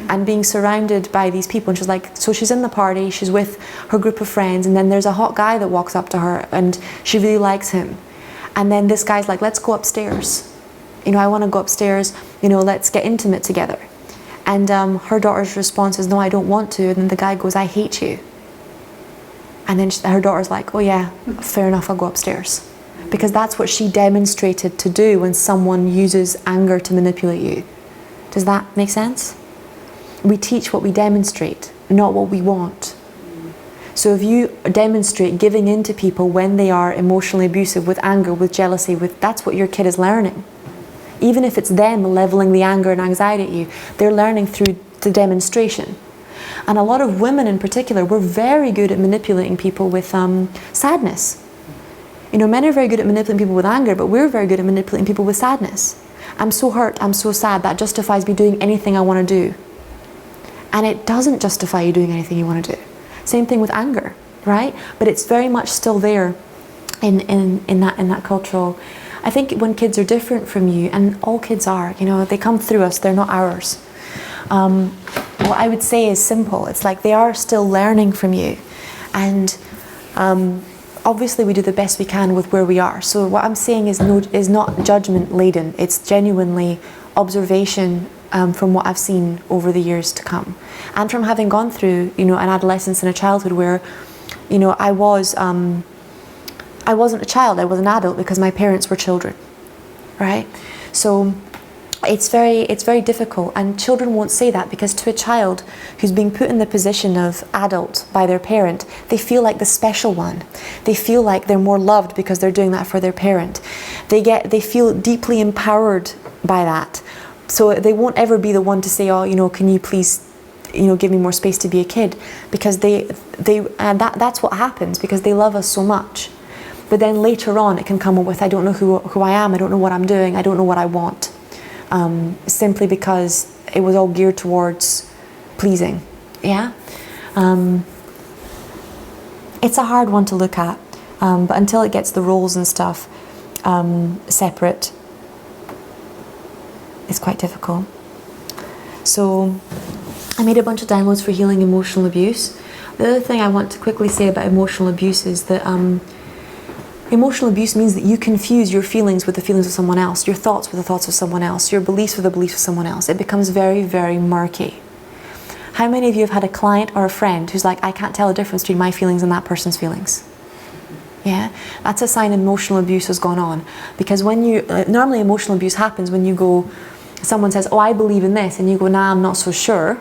and being surrounded by these people. And she's like, so she's in the party, she's with her group of friends, and then there's a hot guy that walks up to her and she really likes him. And then this guy's like, let's go upstairs. You know, I want to go upstairs, you know, let's get intimate together. And her daughter's response is, no, I don't want to. And then the guy goes, I hate you. And then her daughter's like, oh yeah, fair enough, I'll go upstairs. Because that's what she demonstrated to do when someone uses anger to manipulate you. Does that make sense? We teach what we demonstrate, not what we want. So if you demonstrate giving in to people when they are emotionally abusive, with anger, with jealousy, that's what your kid is learning. Even if it's them leveling the anger and anxiety at you, they're learning through the demonstration. And a lot of women in particular, we're very good at manipulating people with sadness. You know, men are very good at manipulating people with anger, but we're very good at manipulating people with sadness. I'm so hurt, I'm so sad, that justifies me doing anything I want to do. And it doesn't justify you doing anything you want to do. Same thing with anger, right? But it's very much still there in that cultural. I think when kids are different from you, and all kids are, you know, they come through us, they're not ours. What I would say is simple. It's like they are still learning from you. And obviously we do the best we can with where we are. So what I'm saying is not judgment laden. It's genuinely observation from what I've seen over the years to come. And from having gone through, you know, an adolescence and a childhood where, you know, I wasn't a child, I was an adult because my parents were children, right? So it's very difficult, and children won't say that, because to a child who's being put in the position of adult by their parent, they feel like the special one. They feel like they're more loved because they're doing that for their parent. They feel deeply empowered by that. So they won't ever be the one to say, oh, you know, can you please, you know, give me more space to be a kid, because that's what happens, because they love us so much. But then later on it can come up with, I don't know who I am, I don't know what I'm doing, I don't know what I want. Simply because it was all geared towards pleasing. Yeah? It's a hard one to look at, but until it gets the roles and stuff separate, it's quite difficult. So I made a bunch of downloads for healing emotional abuse. The other thing I want to quickly say about emotional abuse is that emotional abuse means that you confuse your feelings with the feelings of someone else, your thoughts with the thoughts of someone else, your beliefs with the beliefs of someone else. It becomes very, very murky. How many of you have had a client or a friend who's like, I can't tell the difference between my feelings and that person's feelings? Yeah, that's a sign emotional abuse has gone on. Because when you, normally emotional abuse happens when you go, someone says, oh, I believe in this, and you go, nah, I'm not so sure.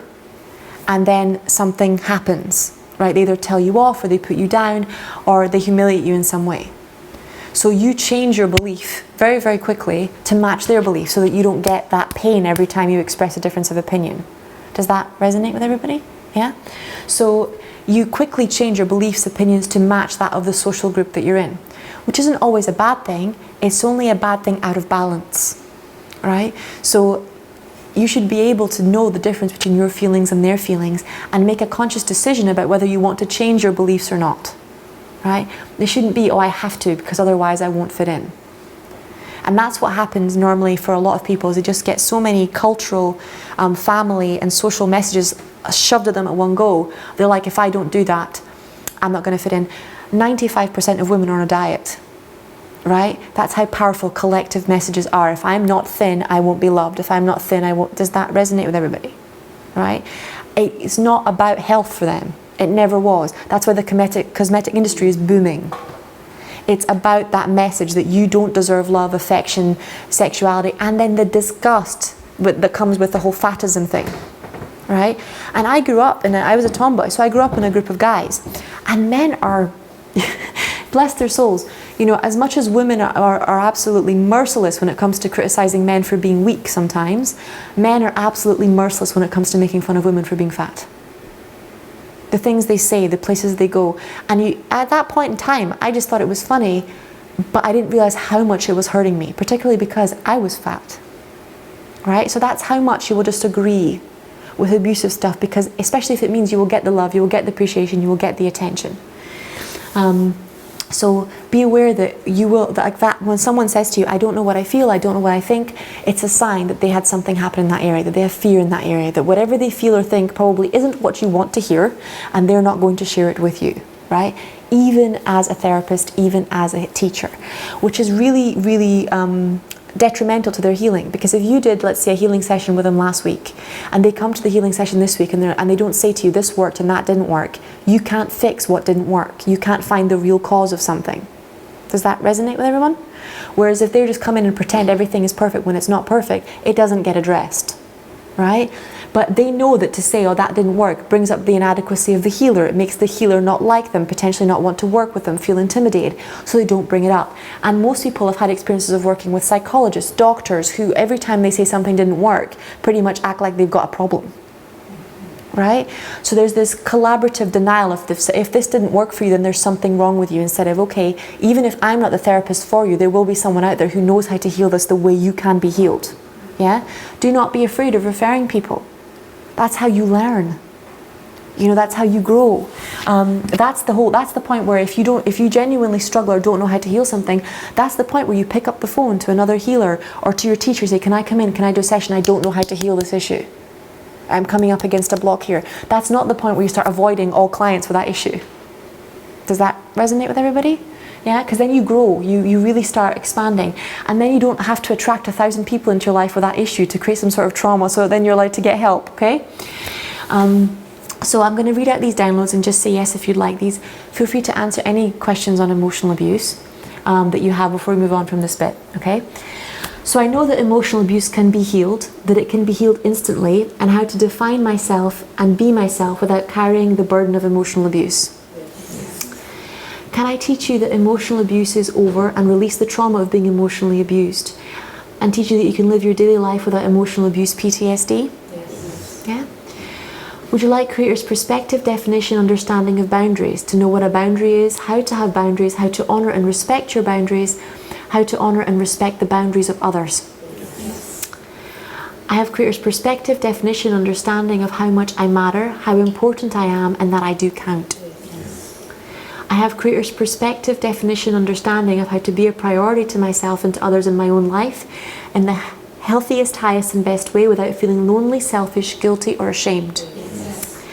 And then something happens, right? They either tell you off, or they put you down, or they humiliate you in some way. So you change your belief very, very quickly to match their belief, so that you don't get that pain every time you express a difference of opinion. Does that resonate with everybody? Yeah? So you quickly change your beliefs, opinions to match that of the social group that you're in, which isn't always a bad thing. It's only a bad thing out of balance, right? So you should be able to know the difference between your feelings and their feelings, and make a conscious decision about whether you want to change your beliefs or not. Right? They shouldn't be, oh, I have to, because otherwise I won't fit in. And that's what happens normally for a lot of people, is they just get so many cultural, family and social messages shoved at them at one go. They're like, if I don't do that, I'm not going to fit in. 95% of women are on a diet, right? That's how powerful collective messages are. If I'm not thin, I won't be loved. If I'm not thin, I won't. Does that resonate with everybody? Right? It's not about health for them. It never was. That's why the cosmetic industry is booming. It's about that message that you don't deserve love, affection, sexuality, and then the disgust that comes with the whole fatism thing, right? And I grew up, I was a tomboy, so I grew up in a group of guys, and men are, bless their souls, you know, as much as women are absolutely merciless when it comes to criticizing men for being weak sometimes, men are absolutely merciless when it comes to making fun of women for being fat. The things they say, the places they go. And at that point in time, I just thought it was funny, but I didn't realize how much it was hurting me, particularly because I was fat, right? So that's how much you will just agree with abusive stuff, because especially if it means you will get the love, you will get the appreciation, you will get the attention. So be aware that you will, like that, when someone says to you, I don't know what I feel, I don't know what I think, it's a sign that they had something happen in that area, that they have fear in that area, that whatever they feel or think probably isn't what you want to hear, and they're not going to share it with you, right? Even as a therapist, even as a teacher, which is really, really detrimental to their healing. Because if you did, let's say, a healing session with them last week, and they come to the healing session this week, and they don't say to you, this worked and that didn't work, you can't fix what didn't work. You can't find the real cause of something. Does that resonate with everyone? Whereas if they just come in and pretend everything is perfect when it's not perfect, it doesn't get addressed, right? But they know that to say, oh, that didn't work, brings up the inadequacy of the healer. It makes the healer not like them, potentially not want to work with them, feel intimidated, so they don't bring it up. And most people have had experiences of working with psychologists, doctors, who every time they say something didn't work, pretty much act like they've got a problem. Right? So there's this collaborative denial of this. If this didn't work for you, then there's something wrong with you, instead of, okay, even if I'm not the therapist for you, there will be someone out there who knows how to heal this the way you can be healed. Yeah? Do not be afraid of referring people. That's how you learn. You know, that's how you grow. That's the point where if you genuinely struggle or don't know how to heal something, that's the point where you pick up the phone to another healer or to your teacher, say, can I come in? Can I do a session? I don't know how to heal this issue. I'm coming up against a block here. That's not the point where you start avoiding all clients for that issue. Does that resonate with everybody? Yeah, because then you grow, you really start expanding, and then you don't have to attract 1,000 people into your life with that issue to create some sort of trauma, so then you're allowed to get help, okay? So I'm going to read out these downloads and just say yes if you'd like these. Feel free to answer any questions on emotional abuse that you have before we move on from this bit, okay? So I know that emotional abuse can be healed, that it can be healed instantly, and how to define myself and be myself without carrying the burden of emotional abuse. Can I teach you that emotional abuse is over and release the trauma of being emotionally abused? And teach you that you can live your daily life without emotional abuse PTSD? Yes. Yeah? Would you like Creator's perspective, definition, understanding of boundaries? To know what a boundary is, how to have boundaries, how to honour and respect your boundaries, how to honour and respect the boundaries of others. Yes. I have Creator's perspective, definition, understanding of how much I matter, how important I am, and that I do count. Yes. I have Creator's perspective, definition, understanding of how to be a priority to myself and to others in my own life in the healthiest, highest and best way without feeling lonely, selfish, guilty or ashamed. Yes.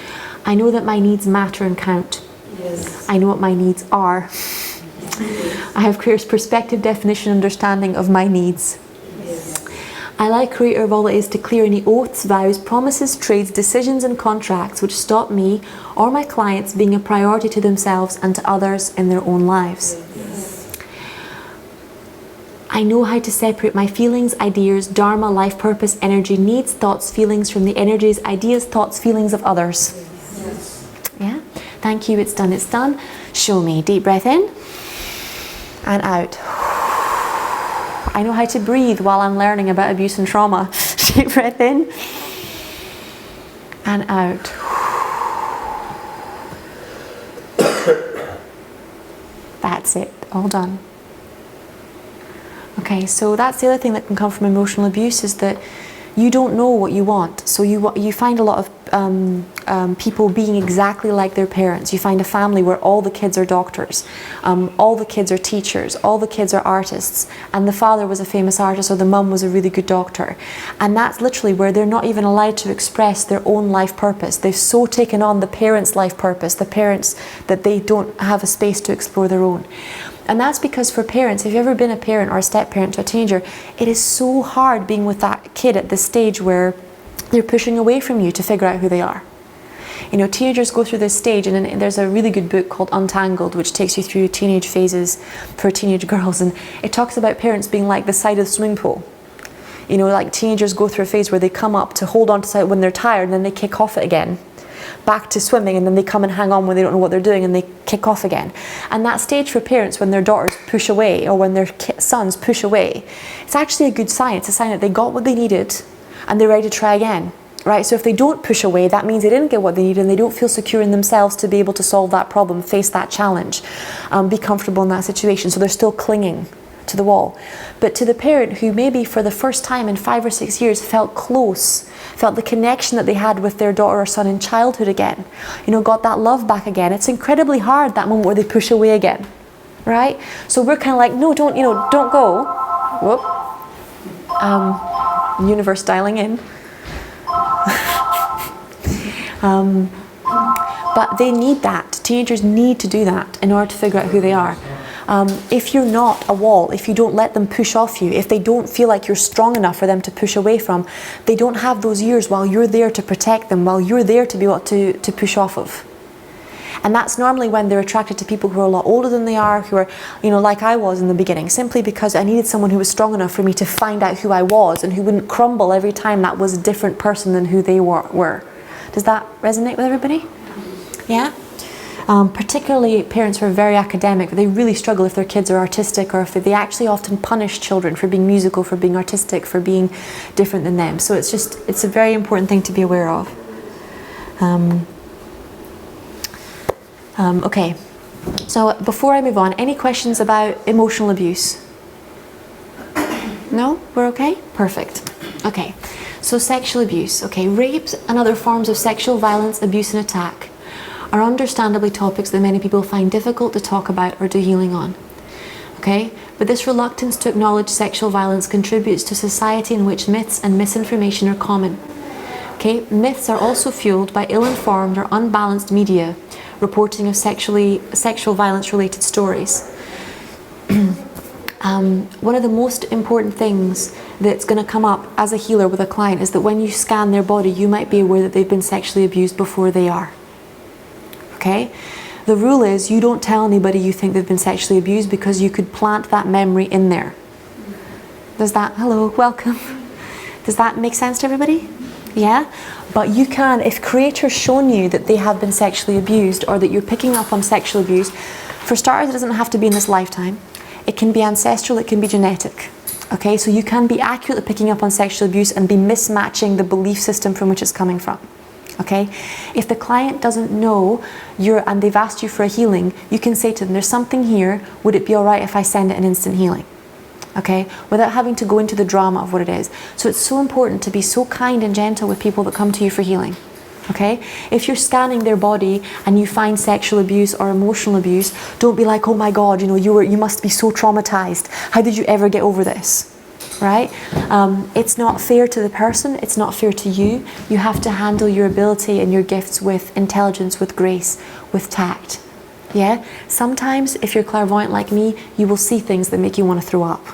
I know that my needs matter and count. Yes. I know what my needs are. I have Creator's perspective, definition, understanding of my needs. Yes. I like Creator of all it is to clear any oaths, vows, promises, trades, decisions and contracts which stop me or my clients being a priority to themselves and to others in their own lives. Yes. I know how to separate my feelings, ideas, dharma, life purpose, energy, needs, thoughts, feelings from the energies, ideas, thoughts, feelings of others. Yes. Yeah? Thank you, it's done, it's done. Show me. Deep breath in. And out. I know how to breathe while I'm learning about abuse and trauma. Deep breath in and out. That's it, all done. Okay, so that's the other thing that can come from emotional abuse, is that you don't know what you want. So you find a lot of people being exactly like their parents. You find a family where all the kids are doctors, all the kids are teachers, all the kids are artists, and the father was a famous artist or the mum was a really good doctor. And that's literally where they're not even allowed to express their own life purpose. They've so taken on the parents' life purpose, the parents, that they don't have a space to explore their own. And that's because for parents, if you've ever been a parent or a step-parent to a teenager, it is so hard being with that kid at this stage where they're pushing away from you to figure out who they are. You know, teenagers go through this stage, and there's a really good book called Untangled, which takes you through teenage phases for teenage girls, and it talks about parents being like the side of the swimming pool. You know, like teenagers go through a phase where they come up to hold on to side when they're tired, and then they kick off it again. Back to swimming, and then they come and hang on when they don't know what they're doing and they kick off again. And that stage for parents, when their daughters push away or when their sons push away, it's actually a good sign. It's a sign that they got what they needed and they're ready to try again, right? So if they don't push away, that means they didn't get what they needed and they don't feel secure in themselves to be able to solve that problem, face that challenge, be comfortable in that situation. So they're still clinging to the wall. But to the parent who maybe for the first time in 5 or 6 years felt close, felt the connection that they had with their daughter or son in childhood again, you know, got that love back again, it's incredibly hard, that moment where they push away again, right? So we're kind of like, no, don't go. Whoop. Universe dialing in. But they need that. Teenagers need to do that in order to figure out who they are. If you're not a wall, if you don't let them push off you, if they don't feel like you're strong enough for them to push away from, they don't have those years while you're there to protect them, while you're there to be able to push off of. And that's normally when they're attracted to people who are a lot older than they are, who are, you know, like I was in the beginning, simply because I needed someone who was strong enough for me to find out who I was and who wouldn't crumble every time that was a different person than who they were. Does that resonate with everybody? Yeah? Particularly parents who are very academic, they really struggle if their kids are artistic, or if they actually often punish children for being musical, for being artistic, for being different than them. So it's a very important thing to be aware of. Okay, so before I move on, any questions about emotional abuse? No? We're okay? Perfect. Okay, so sexual abuse. Okay, rape and other forms of sexual violence, abuse and attack are understandably topics that many people find difficult to talk about or do healing on. Okay, but this reluctance to acknowledge sexual violence contributes to a society in which myths and misinformation are common. Okay, myths are also fueled by ill-informed or unbalanced media reporting of sexual violence related stories. One of the most important things that's going to come up as a healer with a client is that when you scan their body, you might be aware that they've been sexually abused before they are. Okay? The rule is you don't tell anybody you think they've been sexually abused, because you could plant that memory in there. Does that, hello, welcome. Does that make sense to everybody? Yeah? But you can, if creator's shown you that they have been sexually abused, or that you're picking up on sexual abuse, for starters, it doesn't have to be in this lifetime. It can be ancestral, it can be genetic. Okay, so you can be accurately picking up on sexual abuse and be mismatching the belief system from which it's coming from. Okay, if the client doesn't know and they've asked you for a healing, you can say to them, there's something here, would it be all right if I send it an instant healing? Okay, without having to go into the drama of what it is. So it's so important to be so kind and gentle with people that come to you for healing. Okay, if you're scanning their body and you find sexual abuse or emotional abuse, don't be like, oh my God, you know, you must be so traumatized. How did you ever get over this? Right? It's not fair to the person, it's not fair to you. You have to handle your ability and your gifts with intelligence, with grace, with tact. Yeah? Sometimes, if you're clairvoyant like me, you will see things that make you want to throw up.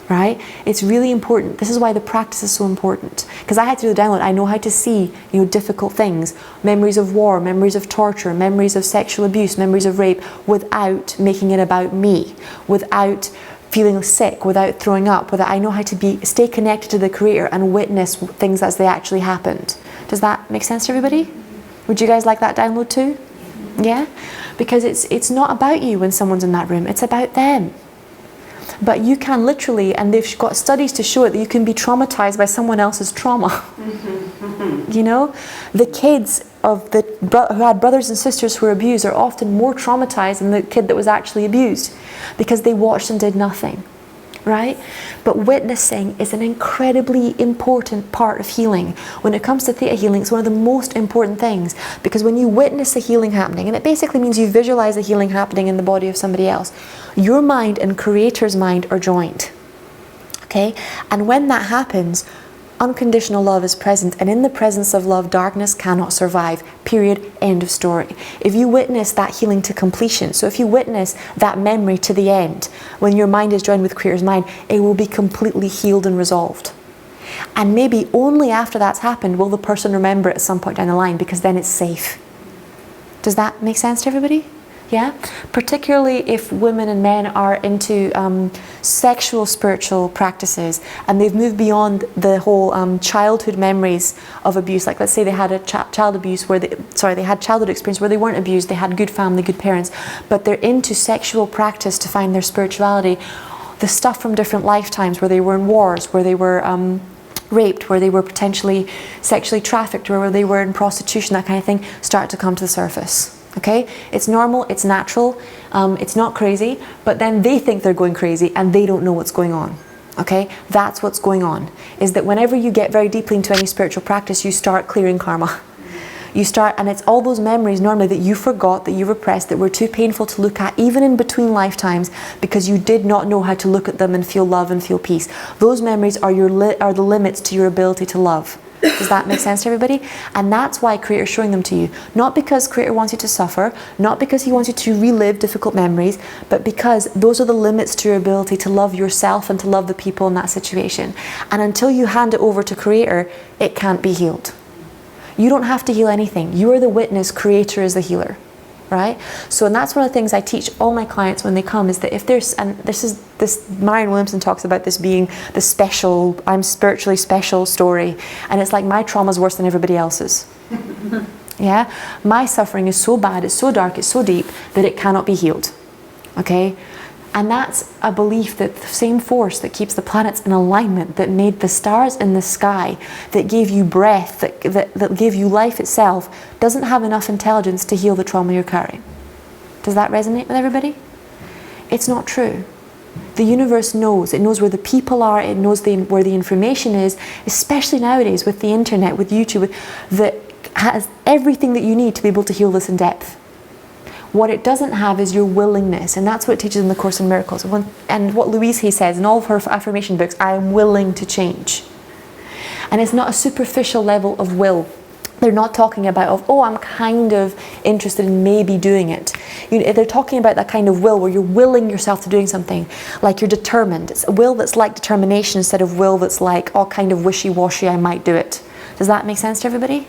Right? It's really important. This is why the practice is so important. Because I had to do the download. I know how to see, you know, difficult things, memories of war, memories of torture, memories of sexual abuse, memories of rape, without making it about me, without feeling sick, without throwing up, I know how to stay connected to the Creator and witness things as they actually happened. Does that make sense to everybody? Would you guys like that download too? Yeah? Because it's not about you when someone's in that room, it's about them. But you can literally, and they've got studies to show it, that you can be traumatized by someone else's trauma. You know? The kids who had brothers and sisters who were abused are often more traumatized than the kid that was actually abused, because they watched and did nothing. Right? But witnessing is an incredibly important part of healing. When it comes to theta healing, it's one of the most important things, because when you witness a healing happening, and it basically means you visualize a healing happening in the body of somebody else, your mind and Creator's mind are joined. Okay? And when that happens, unconditional love is present, and in the presence of love, darkness cannot survive. Period. End of story. If you witness that healing to completion, so if you witness that memory to the end, when your mind is joined with Creator's mind, it will be completely healed and resolved. And maybe only after that's happened will the person remember it at some point down the line, because then it's safe. Does that make sense to everybody? Yeah? Particularly if women and men are into sexual spiritual practices, and they've moved beyond the whole childhood memories of abuse. Like, let's say they had a they had childhood experience where they weren't abused, they had good family, good parents, but they're into sexual practice to find their spirituality. The stuff from different lifetimes where they were in wars, where they were raped, where they were potentially sexually trafficked, or where they were in prostitution, that kind of thing, start to come to the surface. Okay? It's normal, it's natural, it's not crazy, but then they think they're going crazy and they don't know what's going on. Okay? That's what's going on. Is that whenever you get very deeply into any spiritual practice, you start clearing karma. You start, and it's all those memories normally that you forgot, that you repressed, that were too painful to look at, even in between lifetimes, because you did not know how to look at them and feel love and feel peace. Those memories are the limits to your ability to love. Does that make sense to everybody? And that's why Creator's showing them to you. Not because Creator wants you to suffer, not because He wants you to relive difficult memories, but because those are the limits to your ability to love yourself and to love the people in that situation. And until you hand it over to Creator, it can't be healed. You don't have to heal anything. You are the witness, Creator is the healer. Right? So, and that's one of the things I teach all my clients when they come, is that if there's, and this Marianne Williamson talks about this being the special, I'm spiritually special story, and it's like my trauma is worse than everybody else's. Yeah? My suffering is so bad, it's so dark, it's so deep that it cannot be healed. Okay? And that's a belief that the same force that keeps the planets in alignment, that made the stars in the sky, that gave you breath, that gave you life itself, doesn't have enough intelligence to heal the trauma you're carrying. Does that resonate with everybody? It's not true. The universe knows. It knows where the people are. It knows where the information is, especially nowadays with the internet, with YouTube, that has everything that you need to be able to heal this in depth. What it doesn't have is your willingness, and that's what it teaches in the Course in Miracles. And what Louise Hay says in all of her affirmation books, I am willing to change. And it's not a superficial level of will. They're not talking about, oh, I'm kind of interested in maybe doing it. They're talking about that kind of will where you're willing yourself to doing something, like you're determined. It's a will that's like determination instead of will that's like, oh, kind of wishy-washy, I might do it. Does that make sense to everybody?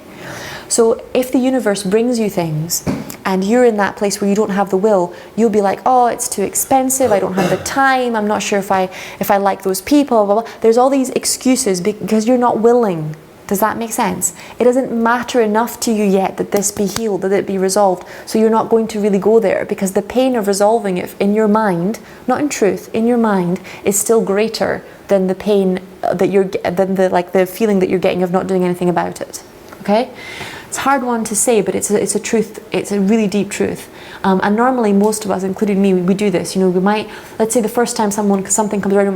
So if the universe brings you things and you're in that place where you don't have the will, you'll be like, oh, it's too expensive, I don't have the time, I'm not sure if I like those people, blah, blah, blah. There's all these excuses because you're not willing. Does that make sense? It doesn't matter enough to you yet that this be healed, that it be resolved. So you're not going to really go there, because the pain of resolving it in your mind, not in truth, in your mind, is still greater than the pain that the feeling that you're getting of not doing anything about it. Okay? It's a hard one to say, but it's a truth. It's a really deep truth. And normally most of us, including me, we do this. We might, let's say the first time something comes around,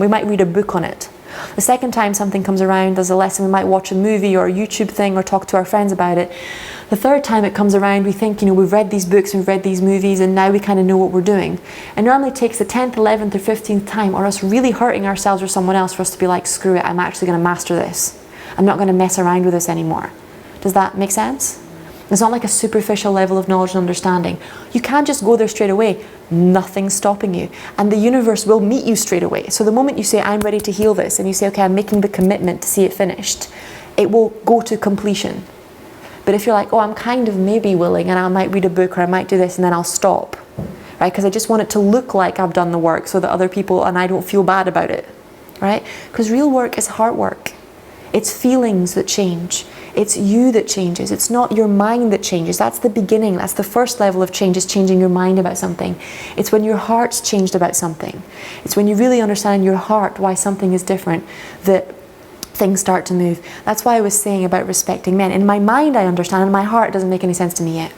we might read a book on it. The second time something comes around, there's a lesson, we might watch a movie or a YouTube thing or talk to our friends about it. The third time it comes around, we think, we've read these books, we've read these movies, and now we kind of know what we're doing. And normally it takes the 10th, 11th or 15th time, or us really hurting ourselves or someone else, for us to be like, screw it, I'm actually going to master this. I'm not going to mess around with this anymore. Does that make sense? It's not like a superficial level of knowledge and understanding. You can't just go there straight away. Nothing's stopping you. And the universe will meet you straight away. So the moment you say, I'm ready to heal this, and you say, okay, I'm making the commitment to see it finished, it will go to completion. But if you're like, oh, I'm kind of maybe willing, and I might read a book, or I might do this, and then I'll stop, right? Because I just want it to look like I've done the work so that other people, and I don't feel bad about it, right? Because real work is heart work. It's feelings that change. It's you that changes. It's not your mind that changes. That's the beginning. That's the first level of change, is changing your mind about something. It's when your heart's changed about something. It's when you really understand in your heart why something is different that things start to move. That's why I was saying about respecting men. In my mind I understand, in my heart it doesn't make any sense to me yet.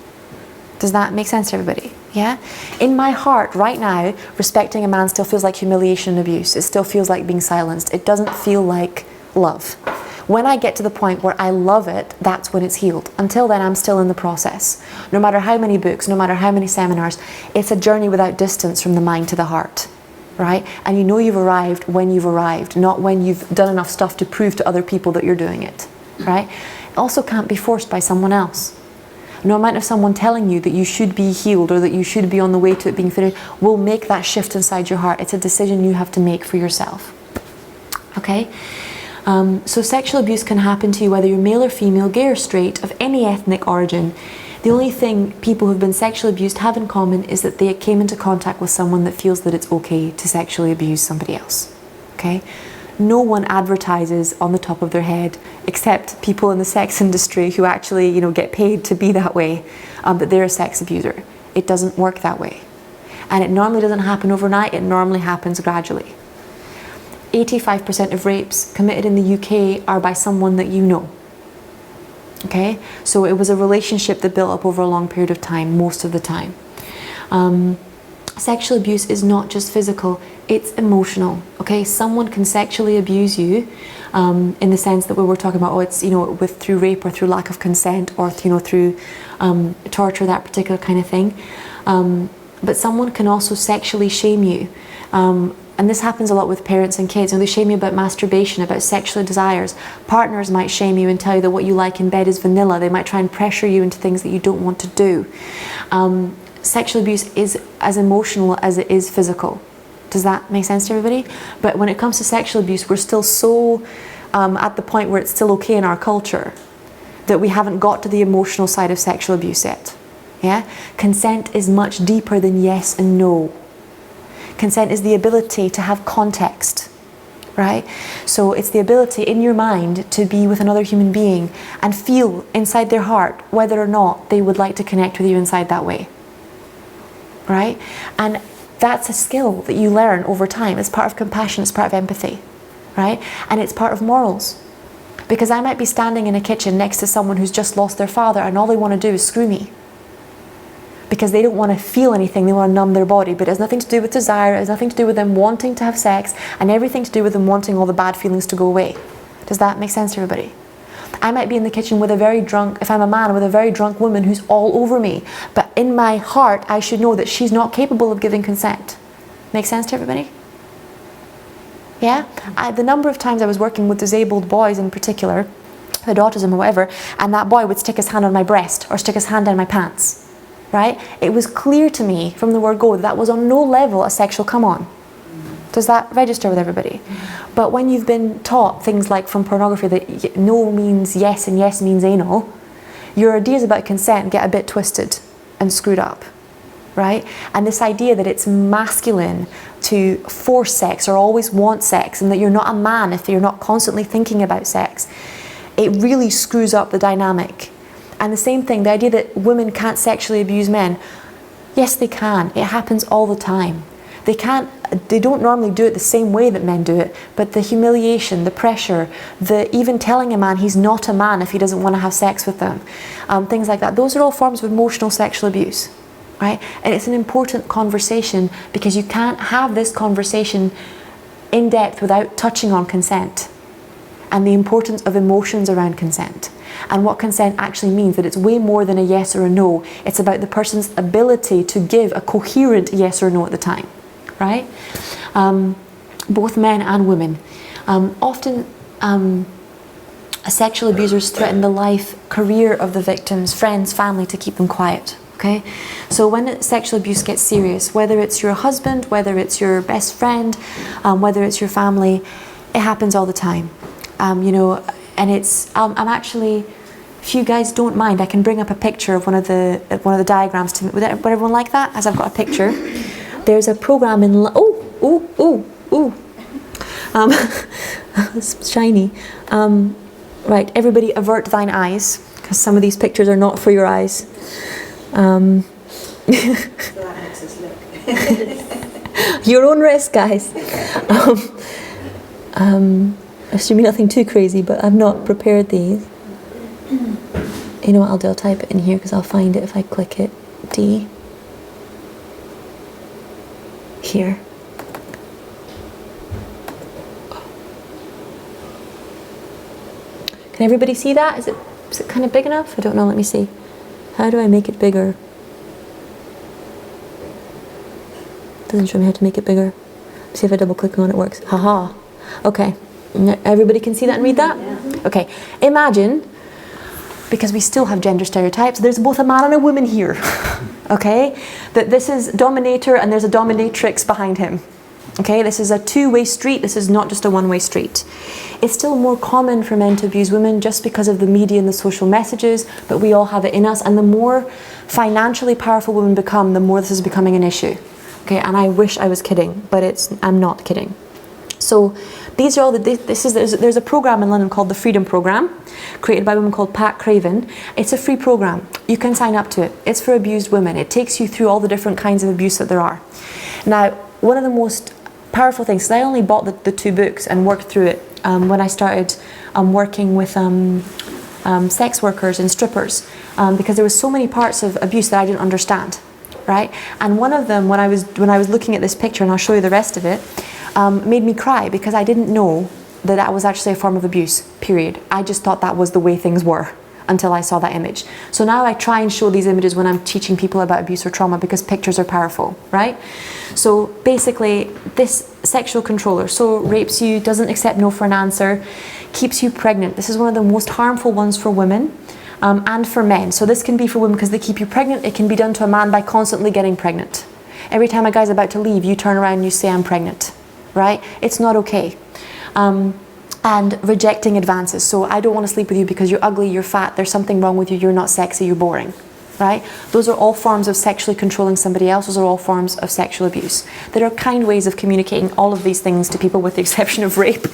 Does that make sense to everybody? Yeah? In my heart right now, respecting a man still feels like humiliation and abuse. It still feels like being silenced. It doesn't feel like love. When I get to the point where I love it, that's when it's healed. Until then, I'm still in the process. No matter how many books, no matter how many seminars, it's a journey without distance from the mind to the heart, right? And you've arrived when you've arrived, not when you've done enough stuff to prove to other people that you're doing it, right? It also can't be forced by someone else. No amount of someone telling you that you should be healed or that you should be on the way to it being finished will make that shift inside your heart. It's a decision you have to make for yourself, okay? So sexual abuse can happen to you whether you're male or female, gay or straight, of any ethnic origin. The only thing people who've been sexually abused have in common is that they came into contact with someone that feels that it's okay to sexually abuse somebody else. Okay? No one advertises on the top of their head, except people in the sex industry who actually, get paid to be that way, that they're a sex abuser. It doesn't work that way. And it normally doesn't happen overnight, it normally happens gradually. 85% of rapes committed in the UK are by someone that you know. Okay? So it was a relationship that built up over a long period of time, most of the time. Sexual abuse is not just physical, it's emotional. Okay? Someone can sexually abuse you in the sense that we were talking about, it's through rape or through lack of consent or through torture, that particular kind of thing. But someone can also sexually shame you. and this happens a lot with parents and kids, they shame you about masturbation, about sexual desires. Partners might shame you and tell you that what you like in bed is vanilla. They might try and pressure you into things that you don't want to do. Sexual abuse is as emotional as it is physical. Does that make sense to everybody? But when it comes to sexual abuse, we're still so at the point where it's still okay in our culture that we haven't got to the emotional side of sexual abuse yet. Yeah? Consent is much deeper than yes and no. Consent is the ability to have context, right? So it's the ability in your mind to be with another human being and feel inside their heart whether or not they would like to connect with you inside that way, right? And that's a skill that you learn over time. It's part of compassion, it's part of empathy, right? And it's part of morals. Because I might be standing in a kitchen next to someone who's just lost their father and all they want to do is screw me. Because they don't want to feel anything, they want to numb their body, but it has nothing to do with desire, it has nothing to do with them wanting to have sex, and everything to do with them wanting all the bad feelings to go away. Does that make sense to everybody? I might be in the kitchen with a very drunk, if I'm a man, with a very drunk woman who's all over me, but in my heart I should know that she's not capable of giving consent. Make sense to everybody? Yeah? The number of times I was working with disabled boys in particular, with autism or whatever, and that boy would stick his hand on my breast or stick his hand down my pants. Right? It was clear to me from the word go that was on no level a sexual come on. Does that register with everybody? But when you've been taught things like from pornography that no means yes and yes means anal, your ideas about consent get a bit twisted and screwed up. Right? And this idea that it's masculine to force sex or always want sex and that you're not a man if you're not constantly thinking about sex, it really screws up the dynamic. And the same thing, the idea that women can't sexually abuse men. Yes, they can. It happens all the time. They don't normally do it the same way that men do it, but the humiliation, the pressure, even telling a man he's not a man if he doesn't want to have sex with them, things like that, those are all forms of emotional sexual abuse, right? And it's an important conversation because you can't have this conversation in depth without touching on consent and the importance of emotions around consent. And what consent actually means, that it's way more than a yes or a no. It's about the person's ability to give a coherent yes or no at the time, right? Both men and women. Often sexual abusers threaten the life, career of the victims, friends, family to keep them quiet, okay? So when sexual abuse gets serious, whether it's your husband, whether it's your best friend, whether it's your family, it happens all the time. And it's, I'm actually, if you guys don't mind, I can bring up a picture of one of the diagrams to me. Would everyone like that? As I've got a picture. There's a program in, it's shiny. Right, everybody avert thine eyes, because some of these pictures are not for your eyes. So that makes us look. Your own risk, guys. Assuming nothing too crazy, but I've not prepared these. You know what I'll do? I'll type it in here because I'll find it if I click it. D. Here. Can everybody see that? Is it kind of big enough? I don't know. Let me see. How do I make it bigger? Doesn't show me how to make it bigger. See if I double click on it works. Haha. Okay. Everybody can see that and read that? Yeah. Okay. Imagine, because we still have gender stereotypes, there's both a man and a woman here. Okay? That this is dominator and there's a dominatrix behind him. Okay? This is a two-way street. This is not just a one-way street. It's still more common for men to abuse women just because of the media and the social messages, but we all have it in us. And the more financially powerful women become, the more this is becoming an issue. Okay? And I wish I was kidding, but I'm not kidding. So these are all there's a program in London called the Freedom Program, created by a woman called Pat Craven. It's a free program. You can sign up to it. It's for abused women. It takes you through all the different kinds of abuse that there are. Now, one of the most powerful things, because I only bought the two books and worked through it when I started working with sex workers and strippers, because there were so many parts of abuse that I didn't understand, right? And one of them, when I was looking at this picture, and I'll show you the rest of it, made me cry because I didn't know that was actually a form of abuse, period. I just thought that was the way things were. until I saw that image. So now I try and show these images when I'm teaching people about abuse or trauma because pictures are powerful, right? So basically, this sexual controller, so rapes you, doesn't accept no for an answer, keeps you pregnant. This is one of the most harmful ones for women. And for men. So this can be for women because they keep you pregnant. It can be done to a man by constantly getting pregnant. Every time a guy's about to leave, you turn around and you say, I'm pregnant, right? It's not okay. And rejecting advances. So I don't want to sleep with you because you're ugly, you're fat, there's something wrong with you, you're not sexy, you're boring, right? Those are all forms of sexually controlling somebody else. Those are all forms of sexual abuse. There are kind ways of communicating all of these things to people with the exception of rape.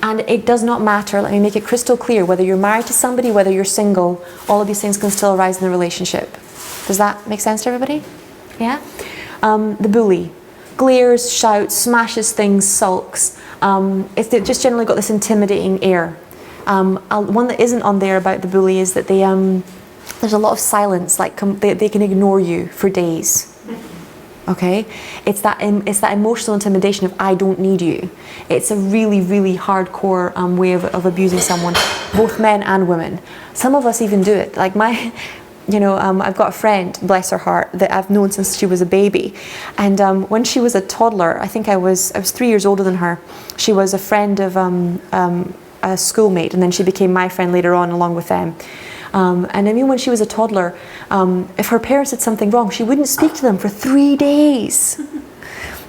And it does not matter, let me make it crystal clear, whether you're married to somebody, whether you're single, all of these things can still arise in the relationship. Does that make sense to everybody? Yeah? The bully. Glares, shouts, smashes things, sulks. It's just generally got this intimidating air. One that isn't on there about the bully is that there's a lot of silence, like they can ignore you for days. Okay, it's that emotional intimidation of I don't need you. It's a really, really hardcore way of abusing someone, both men and women. Some of us even do it. Like I've got a friend, bless her heart, that I've known since she was a baby, and when she was a toddler, I think I was 3 years older than her. She was a friend of a schoolmate, and then she became my friend later on, along with them. And I mean, when she was a toddler, if her parents did something wrong, she wouldn't speak to them for 3 days.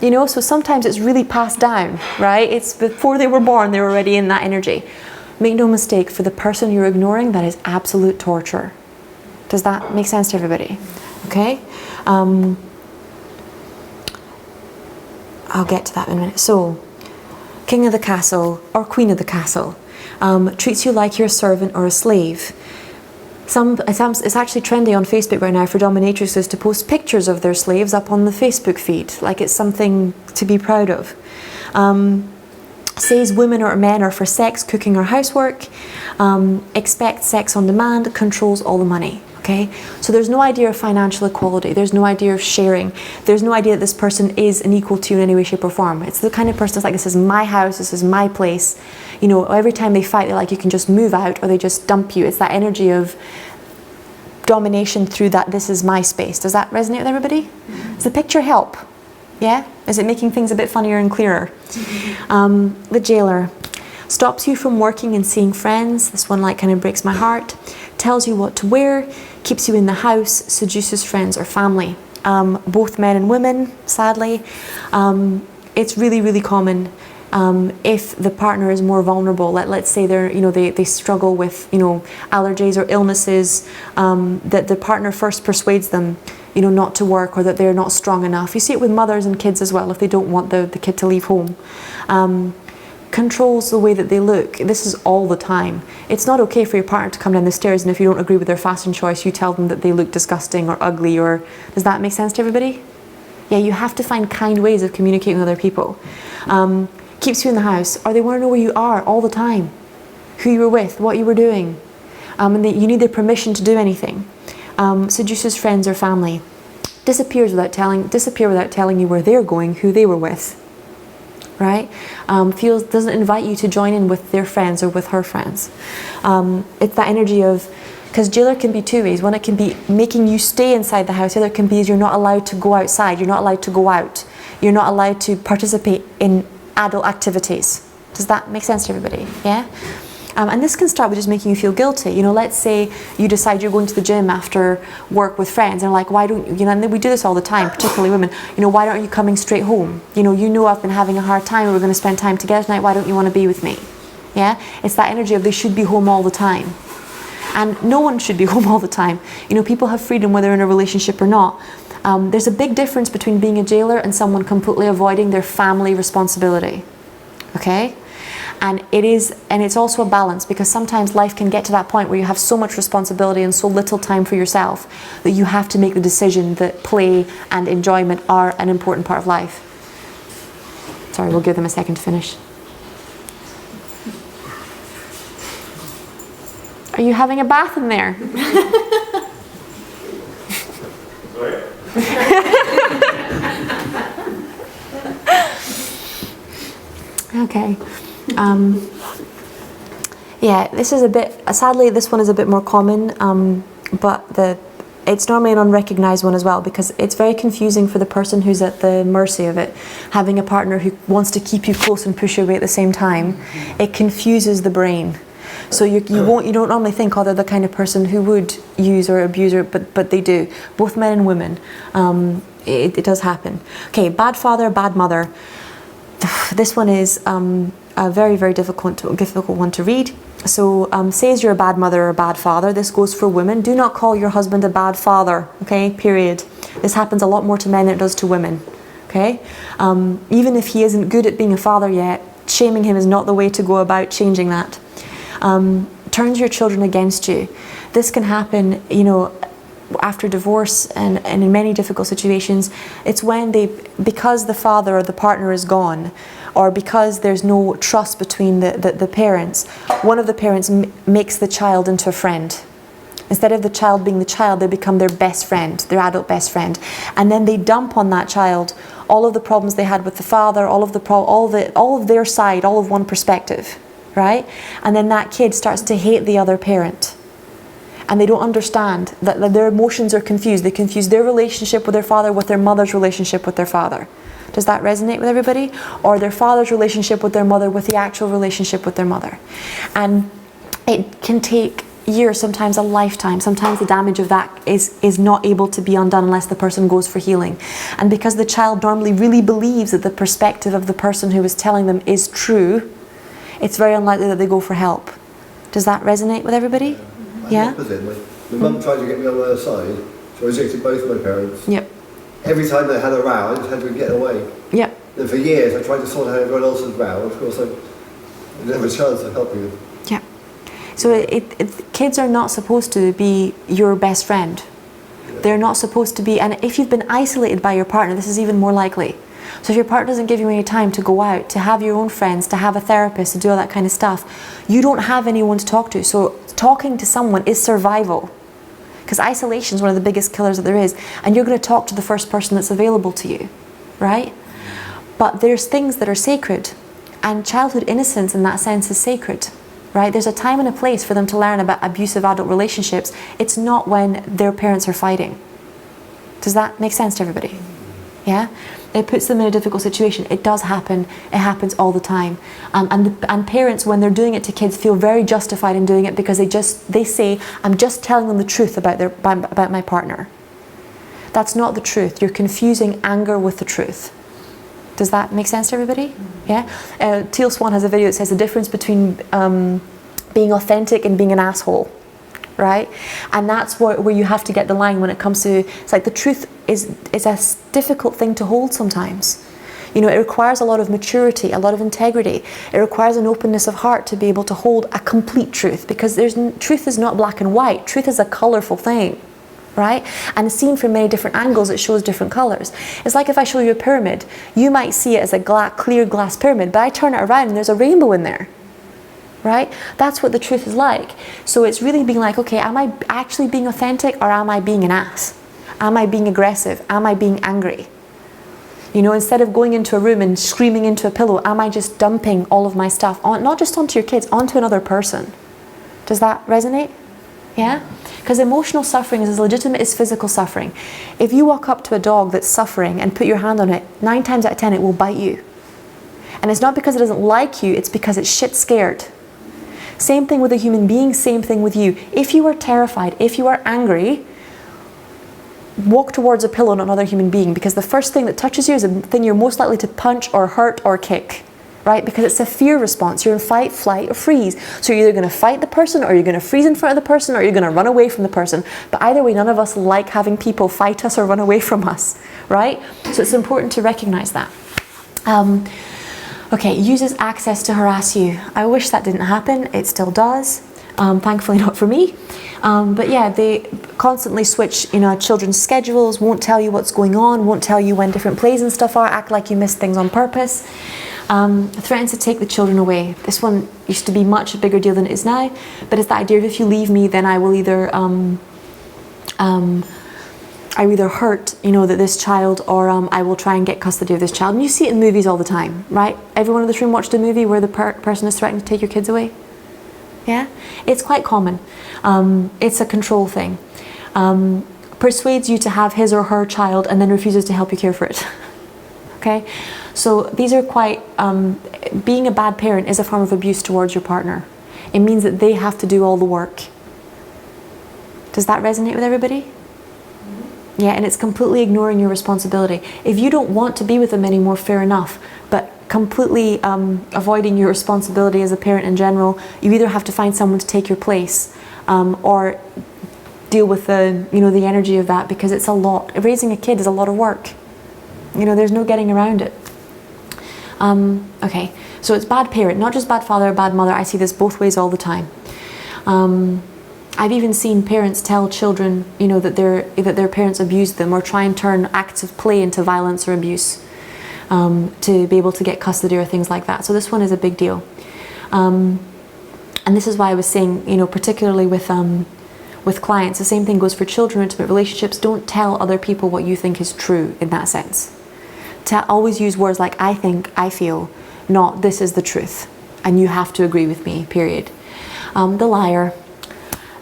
So sometimes it's really passed down, right? It's before they were born, they were already in that energy. Make no mistake, for the person you're ignoring, that is absolute torture. Does that make sense to everybody? Okay? I'll get to that in a minute. So, king of the castle or queen of the castle treats you like you're a servant or a slave. It's actually trendy on Facebook right now for dominatrixes to post pictures of their slaves up on the Facebook feed, like it's something to be proud of. Says women or men are for sex, cooking or housework, expects sex on demand, controls all the money. Okay? So there's no idea of financial equality, there's no idea of sharing, there's no idea that this person is an equal to you in any way, shape or form. It's the kind of person that's like, this is my house, this is my place. Every time they fight, they're like, you can just move out, or they just dump you. It's that energy of domination through that, this is my space. Does that resonate with everybody? Does the picture help? Yeah? Is it making things a bit funnier and clearer? The jailer stops you from working and seeing friends. This one kind of breaks my heart. Tells you what to wear, keeps you in the house, seduces friends or family. Both men and women, sadly. It's really, really common if the partner is more vulnerable. Let's say they struggle with allergies or illnesses, that the partner first persuades them not to work, or that they're not strong enough. You see it with mothers and kids as well, if they don't want the kid to leave home. Controls the way that they look. This is all the time. It's not okay for your partner to come down the stairs, and if you don't agree with their fashion choice, you tell them that they look disgusting or ugly. Or does that make sense to everybody? Yeah, you have to find kind ways of communicating with other people. Keeps you in the house, or they want to know where you are all the time, who you were with, what you were doing, and you need their permission to do anything. Seduces friends or family. Disappear without telling you where they're going, who they were with. Right? Doesn't invite you to join in with their friends or with her friends. It's that energy of, because jailer can be two ways. One, it can be making you stay inside the house. The other can be is you're not allowed to go outside. You're not allowed to go out. You're not allowed to participate in adult activities. Does that make sense to everybody? Yeah? And this can start with just making you feel guilty. Let's say you decide you're going to the gym after work with friends, and like, why don't you, and we do this all the time, particularly women, why aren't you coming straight home? I've been having a hard time, we're going to spend time together tonight, why don't you want to be with me? Yeah? It's that energy of they should be home all the time. And no one should be home all the time. People have freedom whether they're in a relationship or not. There's a big difference between being a jailer and someone completely avoiding their family responsibility. Okay? And it's also a balance, because sometimes life can get to that point where you have so much responsibility and so little time for yourself that you have to make the decision that play and enjoyment are an important part of life. Sorry, we'll give them a second to finish. Are you having a bath in there? Sorry? Okay. Yeah, this is a bit, sadly this one is a bit more common, but it's normally an unrecognised one as well, because it's very confusing for the person who's at the mercy of it. Having a partner who wants to keep you close and push you away at the same time, it confuses the brain. So you don't normally think, oh, they're the kind of person who would use or abuse her, but they do. Both men and women. It does happen. Okay, bad father, bad mother. This one is a very, very difficult one to read. So says you're a bad mother or a bad father. This goes for women. Do not call your husband a bad father, okay, period. This happens a lot more to men than it does to women, okay? Even if he isn't good at being a father yet, shaming him is not the way to go about changing that. Turns your children against you. This can happen, you know, after divorce and in many difficult situations. It's when because the father or the partner is gone, or because there's no trust between the parents, one of the parents makes the child into a friend. Instead of the child being the child, they become their best friend, their adult best friend. And then they dump on that child all of the problems they had with the father, all of their side, all of one perspective, right? And then that kid starts to hate the other parent. And they don't understand that their emotions are confused. They confuse their relationship with their father with their mother's relationship with their father. Does that resonate with everybody? Or their father's relationship with their mother with the actual relationship with their mother. And it can take years, sometimes a lifetime. Sometimes the damage of that is not able to be undone unless the person goes for healing. And because the child normally really believes that the perspective of the person who is telling them is true, it's very unlikely that they go for help. Does that resonate with everybody? Yeah? My mum tried to get me on her side, so I rejected both of my parents. Yep. Every time they had a row, I just had to get away. Yep. And for years, I tried to sort out everyone else's row. Of course, I didn't have a chance of helping them. Yeah. So kids are not supposed to be your best friend. They're not supposed to be, and if you've been isolated by your partner, this is even more likely. So if your partner doesn't give you any time to go out, to have your own friends, to have a therapist, to do all that kind of stuff, you don't have anyone to talk to. So talking to someone is survival. Because isolation is one of the biggest killers that there is. And you're going to talk to the first person that's available to you, right? But there's things that are sacred. And childhood innocence in that sense is sacred, right? There's a time and a place for them to learn about abusive adult relationships. It's not when their parents are fighting. Does that make sense to everybody? Yeah? It puts them in a difficult situation. It does happen. It happens all the time. And parents, when they're doing it to kids, feel very justified in doing it because they say, I'm just telling them the truth about my partner. That's not the truth. You're confusing anger with the truth. Does that make sense to everybody? Yeah? Teal Swan has a video that says the difference between being authentic and being an asshole. Right? And that's where you have to get the line when it comes to, it's like the truth is a difficult thing to hold sometimes. You know, it requires a lot of maturity, a lot of integrity. It requires an openness of heart to be able to hold a complete truth, because truth is not black and white. Truth is a colorful thing, right? And seen from many different angles, it shows different colors. It's like if I show you a pyramid, you might see it as a clear glass pyramid, but I turn it around and there's a rainbow in there. Right? That's what the truth is like. So it's really being like, okay, am I actually being authentic, or am I being an ass? Am I being aggressive? Am I being angry? You know, instead of going into a room and screaming into a pillow, am I just dumping all of my stuff on, not just onto your kids, onto another person? Does that resonate? Yeah? Because emotional suffering is as legitimate as physical suffering. If you walk up to a dog that's suffering and put your hand on it, 9 times out of 10 it will bite you. And it's not because it doesn't like you, it's because it's shit scared. Same thing with a human being, same thing with you. If you are terrified, if you are angry, walk towards a pillow, not another human being, because the first thing that touches you is the thing you're most likely to punch or hurt or kick, right? Because it's a fear response. You're in fight, flight, or freeze. So you're either going to fight the person, or you're going to freeze in front of the person, or you're going to run away from the person. But either way, none of us like having people fight us or run away from us, right? So it's important to recognize that. Okay, uses access to harass you. I wish that didn't happen. It still does. Thankfully not for me. But yeah, they constantly switch, you know, children's schedules, won't tell you what's going on, won't tell you when different plays and stuff are, act like you missed things on purpose. Threatens to take the children away. This one used to be much a bigger deal than it is now, but it's the idea of if you leave me, then I will either hurt, you know, that this child, or I will try and get custody of this child. And you see it in movies all the time, right? Everyone in this room watched a movie where the person is threatening to take your kids away? Yeah, it's quite common. It's a control thing. Persuades you to have his or her child and then refuses to help you care for it. Okay, so these are quite, being a bad parent is a form of abuse towards your partner. It means that they have to do all the work. Does that resonate with everybody? Mm-hmm. Yeah, and it's completely ignoring your responsibility. If you don't want to be with them anymore, fair enough, but completely avoiding your responsibility as a parent in general, you either have to find someone to take your place, or deal with the, you know, the energy of that, because it's a lot. Raising a kid is a lot of work. You know, there's no getting around it. Okay, so it's bad parent, not just bad father or bad mother. I see this both ways all the time. I've even seen parents tell children, you know, that their parents abused them, or try and turn acts of play into violence or abuse, to be able to get custody or things like that. So this one is a big deal. And this is why I was saying, you know, particularly with clients, the same thing goes for children, intimate relationships. Don't tell other people what you think is true in that sense. Always use words like I think, I feel, not this is the truth, and you have to agree with me, period. The liar.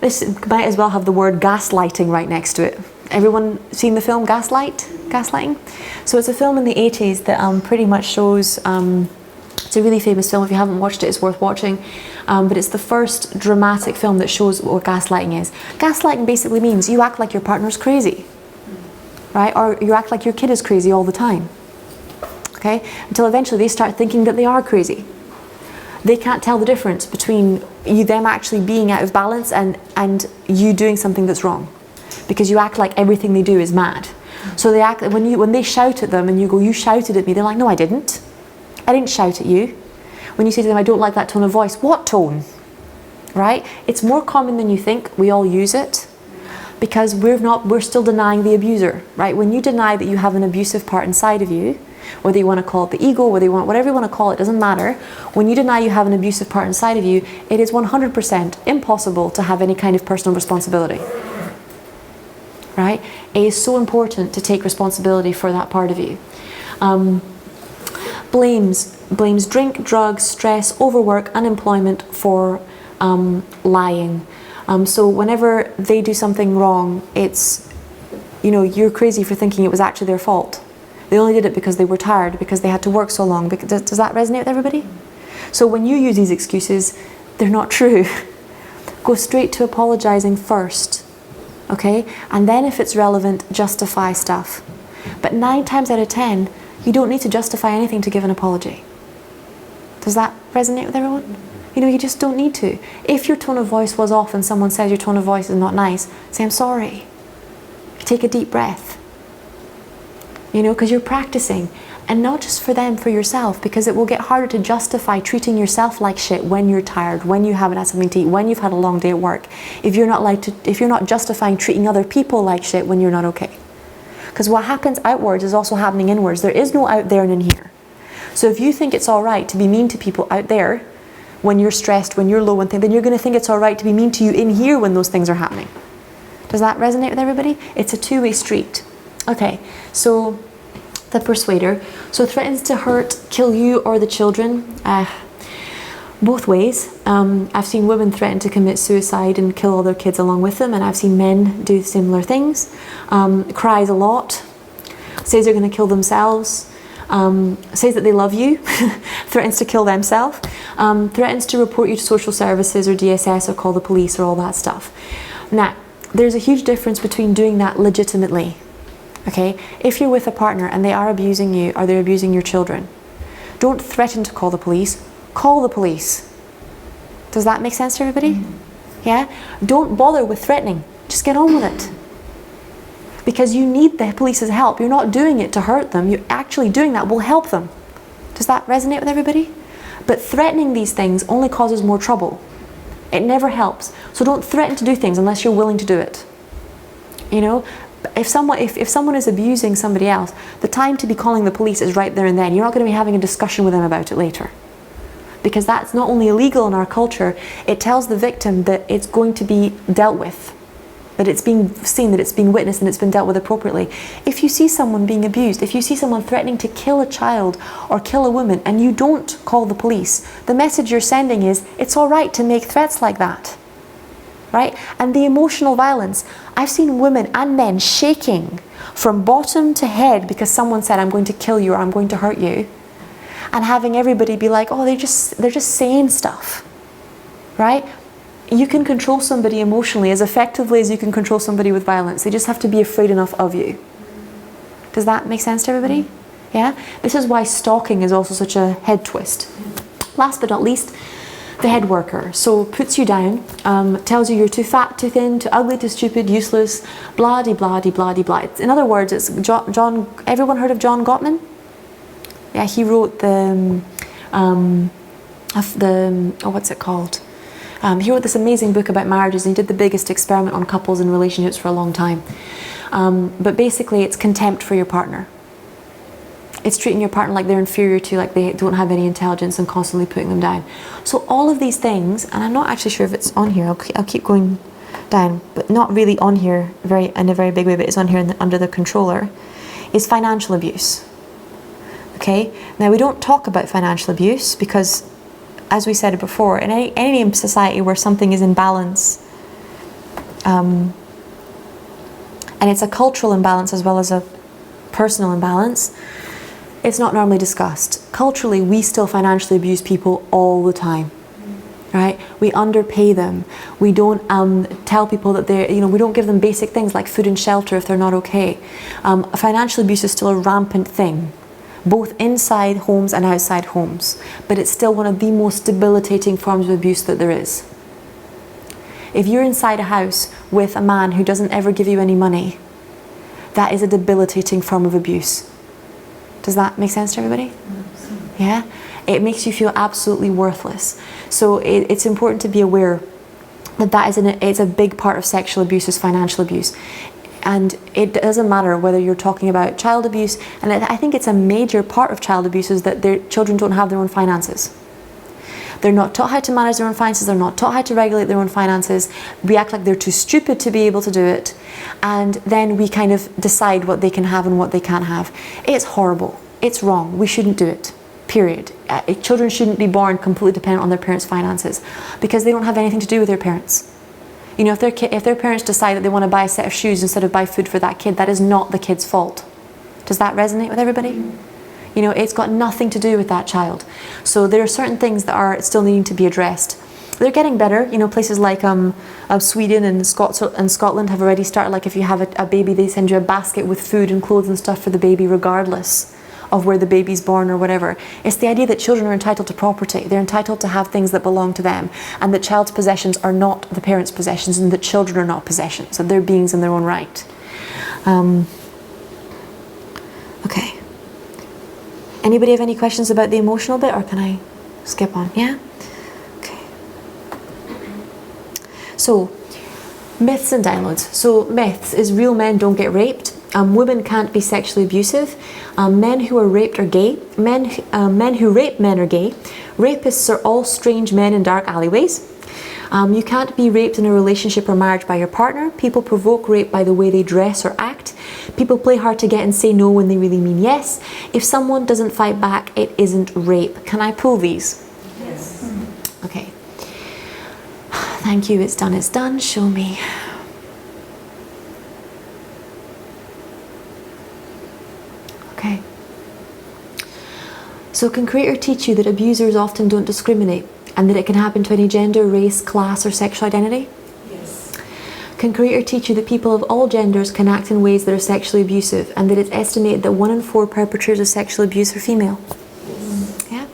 This might as well have the word gaslighting right next to it. Everyone seen the film Gaslighting? So it's a film in the 80s that pretty much shows, it's a really famous film. If you haven't watched it, it's worth watching. But it's the first dramatic film that shows what gaslighting is. Gaslighting basically means you act like your partner's crazy, right? Or you act like your kid is crazy all the time, okay? Until eventually they start thinking that they are crazy. They can't tell the difference between them actually being out of balance and you doing something that's wrong, because you act like everything they do is mad. So they act, when they shout at them and you go, you shouted at me, they're like, no, I didn't shout at you. When you say to them, I don't like that tone of voice, what tone? Right? It's more common than you think. We all use it because we're still denying the abuser, right? When you deny that you have an abusive part inside of you, whether you want to call it the ego, whatever you want to call it, doesn't matter. When you deny you have an abusive part inside of you, it is 100% impossible to have any kind of personal responsibility. Right? It is so important to take responsibility for that part of you. Blames drink, drugs, stress, overwork, unemployment for lying. So whenever they do something wrong, it's, you know, you're crazy for thinking it was actually their fault. They only did it because they were tired, because they had to work so long. Does that resonate with everybody? So when you use these excuses, they're not true. Go straight to apologizing first, okay? And then if it's relevant, justify stuff. But 9 times out of 10, you don't need to justify anything to give an apology. Does that resonate with everyone? You know, you just don't need to. If your tone of voice was off and someone says your tone of voice is not nice, say, I'm sorry. Take a deep breath. You know, because you're practicing. And not just for them, for yourself, because it will get harder to justify treating yourself like shit when you're tired, when you haven't had something to eat, when you've had a long day at work. If you're not justifying treating other people like shit when you're not okay. Because what happens outwards is also happening inwards. There is no out there and in here. So if you think it's all right to be mean to people out there when you're stressed, when you're low and things, then you're going to think it's all right to be mean to you in here when those things are happening. Does that resonate with everybody? It's a two-way street. Okay, so the persuader. So threatens to hurt, kill you or the children. Both ways. I've seen women threaten to commit suicide and kill all their kids along with them, and I've seen men do similar things. Cries a lot, says they're going to kill themselves, says that they love you, threatens to kill themselves, threatens to report you to social services or DSS or call the police or all that stuff. Now, there's a huge difference between doing that legitimately. Okay, if you're with a partner and they are abusing you or they're abusing your children, don't threaten to call the police. Call the police. Does that make sense to everybody? Mm-hmm. Yeah? Don't bother with threatening. Just get on with it. Because you need the police's help. You're not doing it to hurt them. You're actually doing that will help them. Does that resonate with everybody? But threatening these things only causes more trouble. It never helps. So don't threaten to do things unless you're willing to do it. You know? If someone is abusing somebody else, the time to be calling the police is right there and then. You're not going to be having a discussion with them about it later. Because that's not only illegal in our culture, it tells the victim that it's going to be dealt with. that it's being seen, that it's being witnessed, and it's been dealt with appropriately. If you see someone being abused, if you see someone threatening to kill a child or kill a woman and you don't call the police, the message you're sending is, it's all right to make threats like that, right? And the emotional violence, I've seen women and men shaking from bottom to head because someone said, I'm going to kill you or I'm going to hurt you, and having everybody be like, oh, they're just saying stuff, right? You can control somebody emotionally as effectively as you can control somebody with violence. They just have to be afraid enough of you. Does that make sense to everybody? Yeah? This is why stalking is also such a head twist. Last but not least, the head worker. So puts you down, tells you you're too fat, too thin, too ugly, too stupid, useless, blah-de-blah-de-blah-de-blah. In other words, it's John, everyone heard of John Gottman? Yeah, he wrote what's it called? He wrote this amazing book about marriages, and he did the biggest experiment on couples and relationships for a long time. But basically, it's contempt for your partner. It's treating your partner like they're inferior to you, like they don't have any intelligence, and constantly putting them down. So all of these things, and I'm not actually sure if it's on here, I'll keep going down, but not really on here in a very big way, but it's on here under the controller, is financial abuse. Okay? Now, we don't talk about financial abuse because, as we said before, in any society where something is in balance, and it's a cultural imbalance as well as a personal imbalance, it's not normally discussed. Culturally, we still financially abuse people all the time, right? We underpay them. We don't tell people that we don't give them basic things like food and shelter if they're not okay. Financial abuse is still a rampant thing, both inside homes and outside homes, but it's still one of the most debilitating forms of abuse that there is. If you're inside a house with a man who doesn't ever give you any money, that is a debilitating form of abuse. Does that make sense to everybody? Yeah? It makes you feel absolutely worthless. So it's important to be aware that it's a big part of sexual abuse is financial abuse. And it doesn't matter whether you're talking about child abuse, and I think it's a major part of child abuse is that their children don't have their own finances. They're not taught how to manage their own finances, they're not taught how to regulate their own finances. We act like they're too stupid to be able to do it, and then we kind of decide what they can have and what they can't have. It's horrible. It's wrong. We shouldn't do it. Period. Children shouldn't be born completely dependent on their parents' finances because they don't have anything to do with their parents. You know, if their parents decide that they want to buy a set of shoes instead of buy food for that kid, that is not the kid's fault. Does that resonate with everybody? You know, it's got nothing to do with that child. So there are certain things that are still needing to be addressed. They're getting better. You know, places like Sweden and Scotland have already started. Like if you have a baby, they send you a basket with food and clothes and stuff for the baby, regardless of where the baby's born or whatever. It's the idea that children are entitled to property. They're entitled to have things that belong to them, and that child's possessions are not the parents' possessions, and that children are not possessions, that they're beings in their own right. Okay. Anybody have any questions about the emotional bit, or can I skip on? Yeah? Okay. So, myths and downloads. So, myths is real men don't get raped. Women can't be sexually abusive. Men who are raped are gay. Men who rape men are gay. Rapists are all strange men in dark alleyways. You can't be raped in a relationship or marriage by your partner. People provoke rape by the way they dress or act. People play hard to get and say no when they really mean yes. If someone doesn't fight back, it isn't rape. Can I pull these? Yes. Okay. Thank you. It's done. It's done. Show me. Okay. So can Creator teach you that abusers often don't discriminate, and that it can happen to any gender, race, class, or sexual identity? Yes. Can Creator teach you that people of all genders can act in ways that are sexually abusive, and that it's estimated that 1 in 4 perpetrators of sexual abuse are female? Yes. Yeah.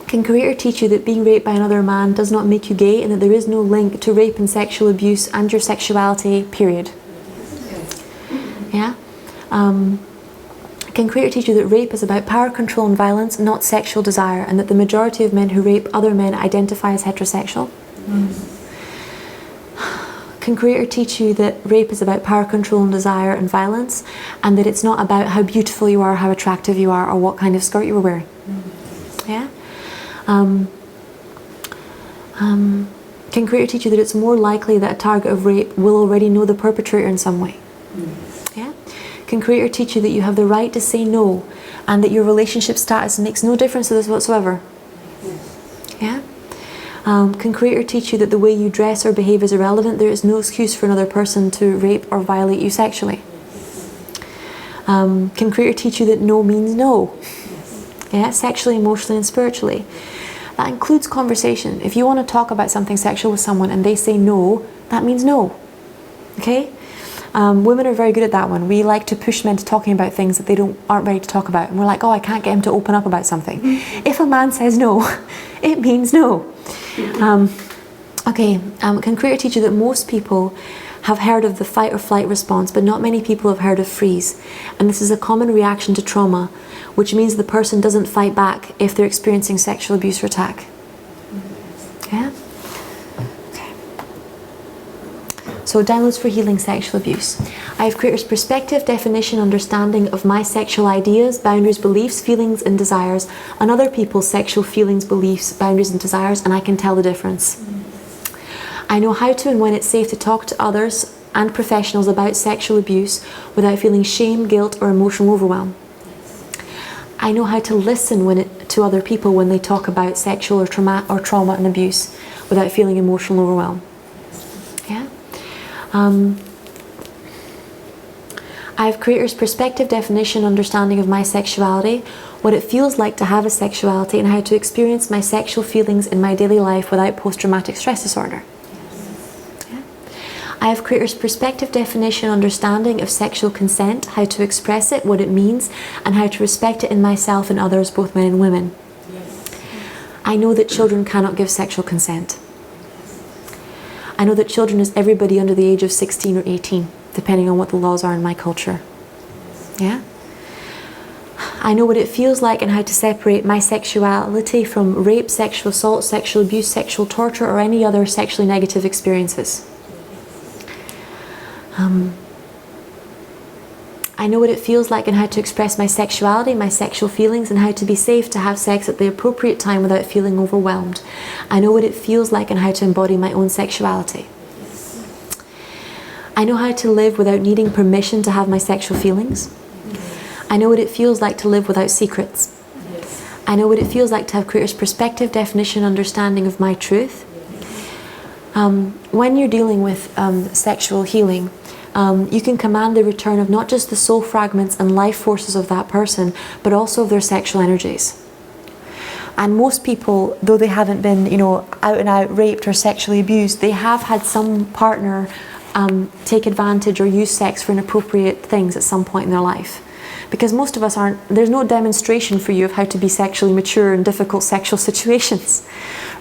Can Creator teach you that being raped by another man does not make you gay, and that there is no link to rape and sexual abuse and your sexuality, period? Yes. Yeah. Can Creator teach you that rape is about power, control and violence, not sexual desire, and that the majority of men who rape other men identify as heterosexual? Can Creator teach you that rape is about power, control and desire and violence, and that it's not about how beautiful you are, how attractive you are, or what kind of skirt you were wearing? Yeah? Can Creator teach you that it's more likely that a target of rape will already know the perpetrator in some way? Yeah? Can Creator teach you that you have the right to say no and that your relationship status makes no difference to this whatsoever? Yeah? Can Creator teach you that the way you dress or behave is irrelevant? There is no excuse for another person to rape or violate you sexually. Can Creator teach you that no means no? Yeah, sexually, emotionally and spiritually. That includes conversation. If you want to talk about something sexual with someone and they say no, that means no. Okay? Women are very good at that one. We like to push men to talking about things that they aren't ready to talk about. And we're like, oh, I can't get him to open up about something. If a man says no, it means no. Can Creator teach you that most people have heard of the fight or flight response, but not many people have heard of freeze. And this is a common reaction to trauma, which means the person doesn't fight back if they're experiencing sexual abuse or attack. Yeah? Okay. So downloads for healing sexual abuse. I have Creator's perspective, definition, understanding of my sexual ideas, boundaries, beliefs, feelings and desires, and other people's sexual feelings, beliefs, boundaries and desires, and I can tell the difference. I know how to and when it's safe to talk to others and professionals about sexual abuse without feeling shame, guilt or emotional overwhelm. I know how to listen to other people when they talk about sexual or trauma and abuse without feeling emotional overwhelm. Yeah? I have Creator's perspective, definition, understanding of my sexuality, what it feels like to have a sexuality, and how to experience my sexual feelings in my daily life without post-traumatic stress disorder. I have Creator's perspective, definition, understanding of sexual consent, how to express it, what it means, and how to respect it in myself and others, both men and women. Yes. I know that children cannot give sexual consent. I know that children is everybody under the age of 16 or 18, depending on what the laws are in my culture. Yeah? I know what it feels like and how to separate my sexuality from rape, sexual assault, sexual abuse, sexual torture, or any other sexually negative experiences. I know what it feels like and how to express my sexuality, my sexual feelings, and how to be safe to have sex at the appropriate time without feeling overwhelmed. I know what it feels like and how to embody my own sexuality. I know how to live without needing permission to have my sexual feelings. I know what it feels like to live without secrets. I know what it feels like to have Creator's perspective, definition, understanding of my truth. When you're dealing with sexual healing, you can command the return of not just the soul fragments and life forces of that person, but also of their sexual energies. And most people, though they haven't been, out and out raped or sexually abused, they have had some partner take advantage or use sex for inappropriate things at some point in their life. Because most of us there's no demonstration for you of how to be sexually mature in difficult sexual situations,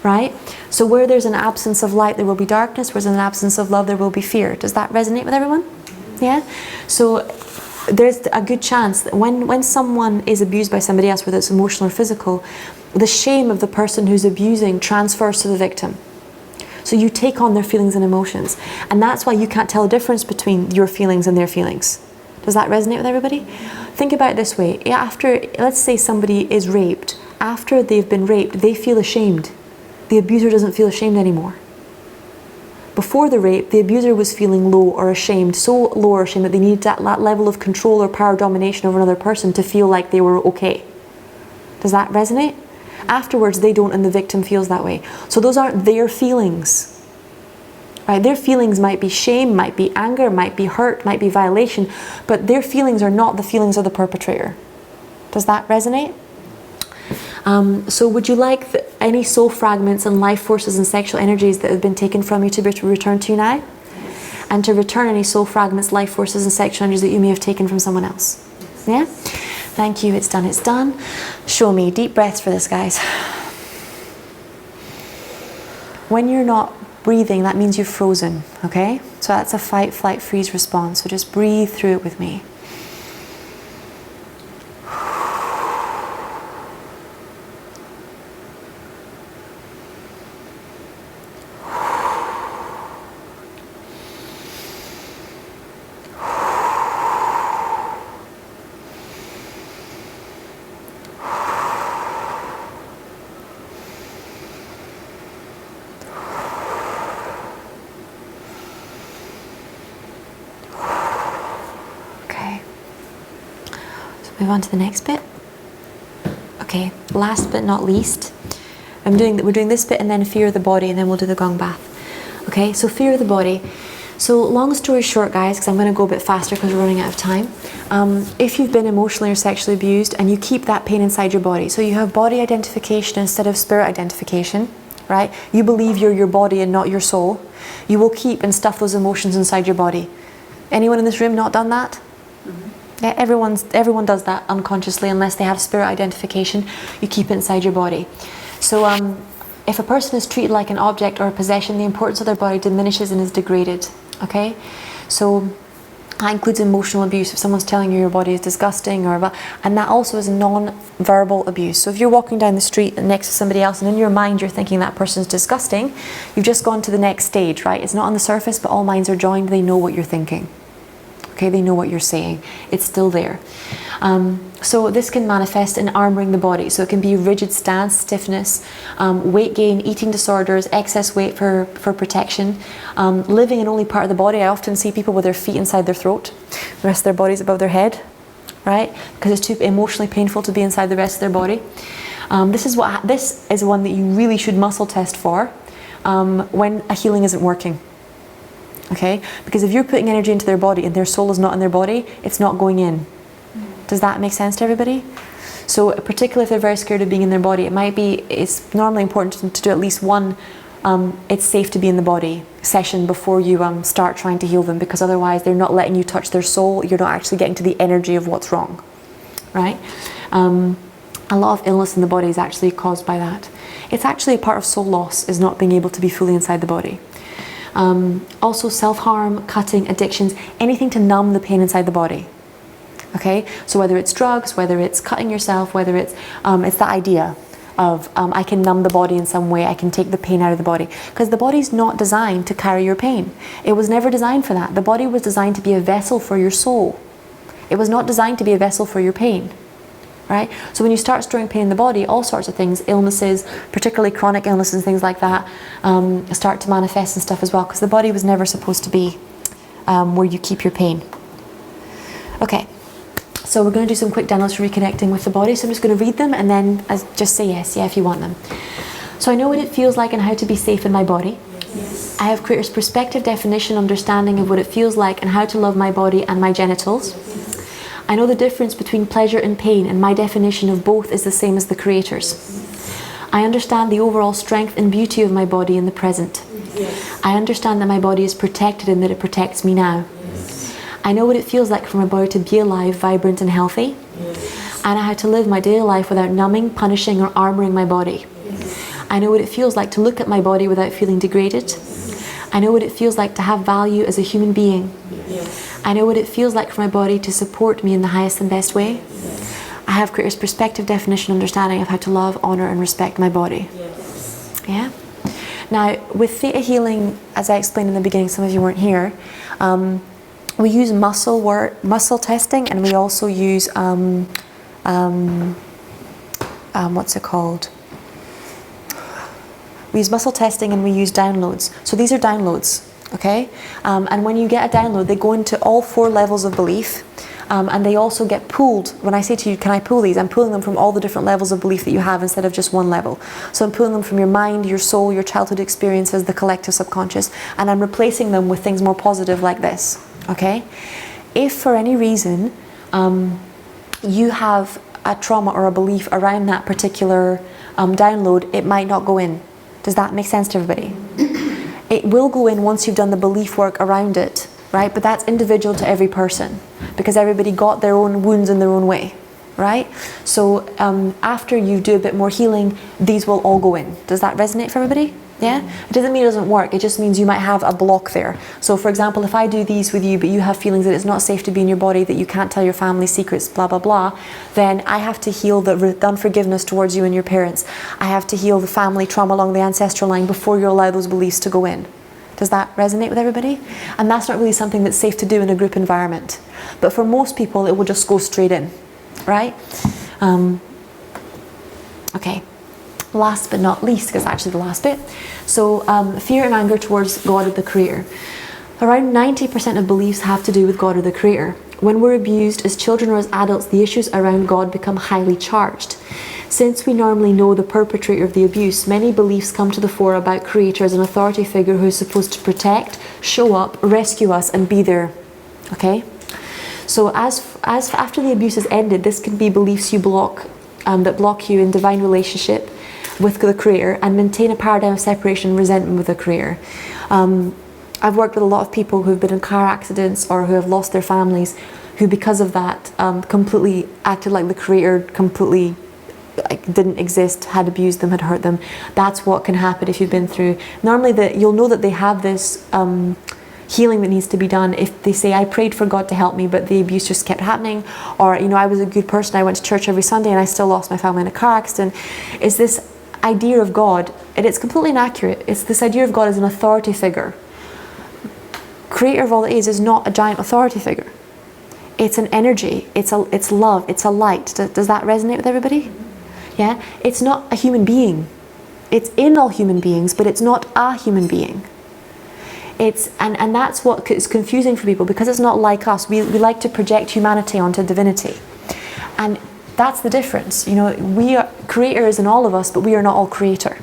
right? So where there's an absence of light, there will be darkness. Where there's an absence of love, there will be fear. Does that resonate with everyone? Yeah? So there's a good chance that when someone is abused by somebody else, whether it's emotional or physical, the shame of the person who's abusing transfers to the victim. So you take on their feelings and emotions. And that's why you can't tell the difference between your feelings and their feelings. Does that resonate with everybody? Think about it this way. Let's say somebody is raped. After they've been raped, they feel ashamed. The abuser doesn't feel ashamed anymore. Before the rape, the abuser was feeling low or ashamed, so low or ashamed that they needed that level of control or power domination over another person to feel like they were okay. Does that resonate? Afterwards, they don't, and the victim feels that way. So those aren't their feelings. Right? Their feelings might be shame, might be anger, might be hurt, might be violation, but their feelings are not the feelings of the perpetrator. Does that resonate? So would you like any soul fragments and life forces and sexual energies that have been taken from you to be returned to you now? Yes. And to return any soul fragments, life forces and sexual energies that you may have taken from someone else? Yes. Yeah? Thank you, it's done, it's done. Show me, deep breaths for this, guys. When you're not breathing, that means you've frozen, okay? So that's a fight, flight, freeze response. So just breathe through it with me. Move on to the next bit. Okay, last but not least, we're doing this bit and then fear of the body, and then we'll do the gong bath. Okay, so fear of the body. So long story short, guys, because I'm going to go a bit faster because we're running out of time. If you've been emotionally or sexually abused and you keep that pain inside your body, so you have body identification instead of spirit identification, right? You believe you're your body and not your soul. You will keep and stuff those emotions inside your body. Anyone in this room not done that? Yeah, everyone does that unconsciously unless they have spirit identification. You keep it inside your body. So if a person is treated like an object or a possession, the importance of their body diminishes and is degraded. Okay, so that includes emotional abuse. If someone's telling you your body is disgusting, and that also is non-verbal abuse. So if you're walking down the street next to somebody else and in your mind you're thinking that person's disgusting, you've just gone to the next stage, right? It's not on the surface, but all minds are joined. They know what you're thinking. Okay, they know what you're saying. It's still there. So this can manifest in armoring the body. So it can be rigid stance, stiffness, weight gain, eating disorders, excess weight for protection, living in only part of the body. I often see people with their feet inside their throat, the rest of their body's above their head, right? Because it's too emotionally painful to be inside the rest of their body. This is one that you really should muscle test for when a healing isn't working. Okay, because if you're putting energy into their body and their soul is not in their body, it's not going in. Does that make sense to everybody? So particularly if they're very scared of being in their body, it's normally important to do at least one it's safe to be in the body session before you start trying to heal them, because otherwise they're not letting you touch their soul. You're not actually getting to the energy of what's wrong, right? A lot of illness in the body is actually caused by that. It's actually a part of soul loss, is not being able to be fully inside the body. Also self-harm, cutting, addictions, anything to numb the pain inside the body. Okay, so whether it's drugs, whether it's cutting yourself, whether it's the idea of I can numb the body in some way, I can take the pain out of the body, because the body's not designed to carry your pain. It was never designed for that. The body was designed to be a vessel for your soul. It was not designed to be a vessel for your pain. Right? So when you start storing pain in the body, all sorts of things, illnesses, particularly chronic illnesses and things like that, start to manifest and stuff as well, because the body was never supposed to be where you keep your pain. Okay, so we're going to do some quick downloads for reconnecting with the body. So I'm just going to read them and then just say yes, if you want them. So I know what it feels like and how to be safe in my body. Yes. I have creator's perspective, definition, understanding of what it feels like and how to love my body and my genitals. I know the difference between pleasure and pain, and my definition of both is the same as the Creator's. I understand the overall strength and beauty of my body in the present. Yes. I understand that my body is protected and that it protects me now. Yes. I know what it feels like for my body to be alive, vibrant and healthy. Yes. I know how to live my daily life without numbing, punishing or armouring my body. Yes. I know what it feels like to look at my body without feeling degraded. Yes. I know what it feels like to have value as a human being. Yes. I know what it feels like for my body to support me in the highest and best way. Yes. I have creator's perspective, definition, understanding of how to love, honour and respect my body. Yes. Yeah? Now, with theta healing, as I explained in the beginning, some of you weren't here, we use muscle testing, and we also use, what's it called? We use muscle testing and we use downloads. So these are downloads. Okay, and when you get a download, they go into all 4 levels of belief, and they also get pulled. When I say to you, can I pull these? I'm pulling them from all the different levels of belief that you have instead of just one level. So I'm pulling them from your mind, your soul, your childhood experiences, the collective subconscious, and I'm replacing them with things more positive like this. Okay, if for any reason you have a trauma or a belief around that particular download, it might not go in. Does that make sense to everybody? It will go in once you've done the belief work around it, right? But that's individual to every person, because everybody got their own wounds in their own way, right? So after you do a bit more healing, these will all go in. Does that resonate for everybody? Yeah? It doesn't mean it doesn't work, it just means you might have a block there. So for example, if I do these with you, but you have feelings that it's not safe to be in your body, that you can't tell your family secrets, blah, blah, blah, then I have to heal the unforgiveness towards you and your parents. I have to heal the family trauma along the ancestral line before you allow those beliefs to go in. Does that resonate with everybody? And that's not really something that's safe to do in a group environment. But for most people, it will just go straight in, right? Okay. Last but not least, because actually the last bit. So fear and anger towards God or the Creator. Around 90% of beliefs have to do with God or the Creator. When we're abused as children or as adults, the issues around God become highly charged. Since we normally know the perpetrator of the abuse, many beliefs come to the fore about Creator as an authority figure who is supposed to protect, show up, rescue us, and be there. Okay? So as after the abuse has ended, this can be beliefs you block, that block you in divine relationship with the Creator and maintain a paradigm of separation and resentment with the Creator. I've worked with a lot of people who've been in car accidents or who have lost their families, who because of that completely acted like the Creator completely didn't exist, had abused them, had hurt them. That's what can happen if you've been through. Normally you'll know that they have this healing that needs to be done if they say, I prayed for God to help me, but the abuse just kept happening. Or, I was a good person, I went to church every Sunday and I still lost my family in a car accident. It's this idea of God, and it's completely inaccurate. It's this idea of God as an authority figure. Creator of all that is not a giant authority figure. It's an energy, it's love, it's a light. Does that resonate with everybody? Yeah? It's not a human being. It's in all human beings, but it's not a human being. And that's what is confusing for people, because it's not like us. We like to project humanity onto divinity. And that's the difference. Creator is in all of us, but we are not all Creator.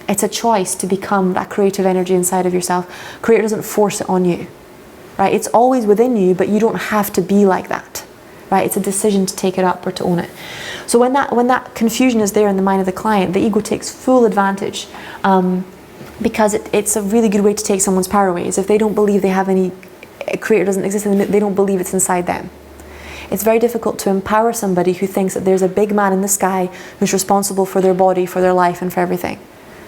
It's a choice to become that creative energy inside of yourself. Creator doesn't force it on you, right? It's always within you, but you don't have to be like that, right? It's a decision to take it up or to own it. So when that confusion is there in the mind of the client, the ego takes full advantage, because it's a really good way to take someone's power away. Is if they don't believe they have any Creator doesn't exist, and they don't believe it's inside them. It's very difficult to empower somebody who thinks that there's a big man in the sky who's responsible for their body, for their life, and for everything.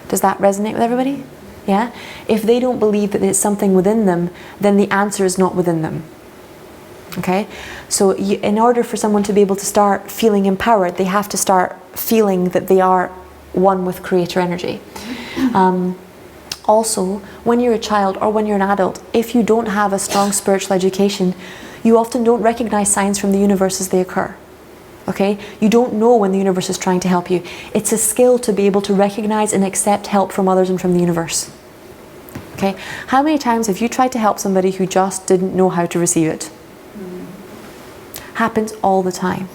Does that resonate with everybody? Yeah? If they don't believe that there's something within them, then the answer is not within them. Okay? So in order for someone to be able to start feeling empowered, they have to start feeling that they are one with Creator energy. Also, when you're a child or when you're an adult, if you don't have a strong spiritual education, you often don't recognize signs from the universe as they occur. Okay? You don't know when the universe is trying to help you. It's a skill to be able to recognize and accept help from others and from the universe. Okay? How many times have you tried to help somebody who just didn't know how to receive it? Happens all the time.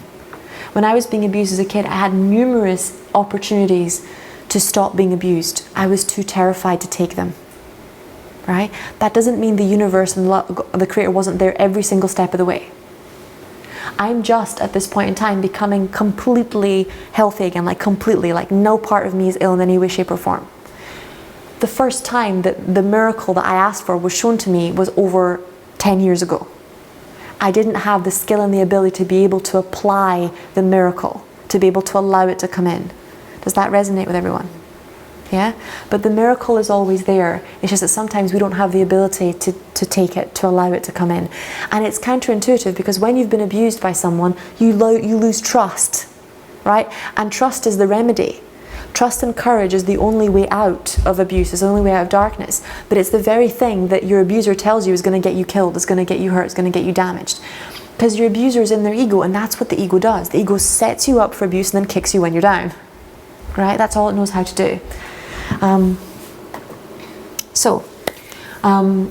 When I was being abused as a kid, I had numerous opportunities to stop being abused. I was too terrified to take them. Right? That doesn't mean the universe and the Creator wasn't there every single step of the way. I'm just at this point in time becoming completely healthy again, completely, no part of me is ill in any way, shape or form. The first time that the miracle that I asked for was shown to me was over 10 years ago. I didn't have the skill and the ability to be able to apply the miracle, to be able to allow it to come in. Does that resonate with everyone? Yeah? But the miracle is always there. It's just that sometimes we don't have the ability to take it, to allow it to come in. And it's counterintuitive, because when you've been abused by someone, you lose trust, right? And trust is the remedy. Trust and courage is the only way out of abuse, is the only way out of darkness. But it's the very thing that your abuser tells you is going to get you killed, is going to get you hurt, is going to get you damaged. Because your abuser is in their ego, and that's what the ego does. The ego sets you up for abuse and then kicks you when you're down. Right? That's all it knows how to do.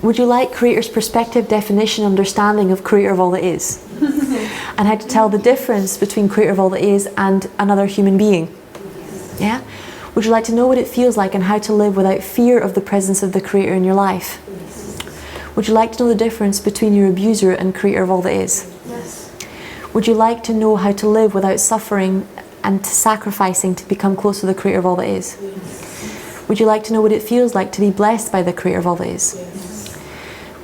Would you like Creator's perspective, definition, understanding of Creator of all that is? And how to tell the difference between Creator of all that is and another human being? Yeah? Would you like to know what it feels like and how to live without fear of the presence of the Creator in your life? Would you like to know the difference between your abuser and Creator of all that is? Yes. Would you like to know how to live without suffering and sacrificing to become close to the Creator of all that is? Yes. Would you like to know what it feels like to be blessed by the Creator of all that is? Yes.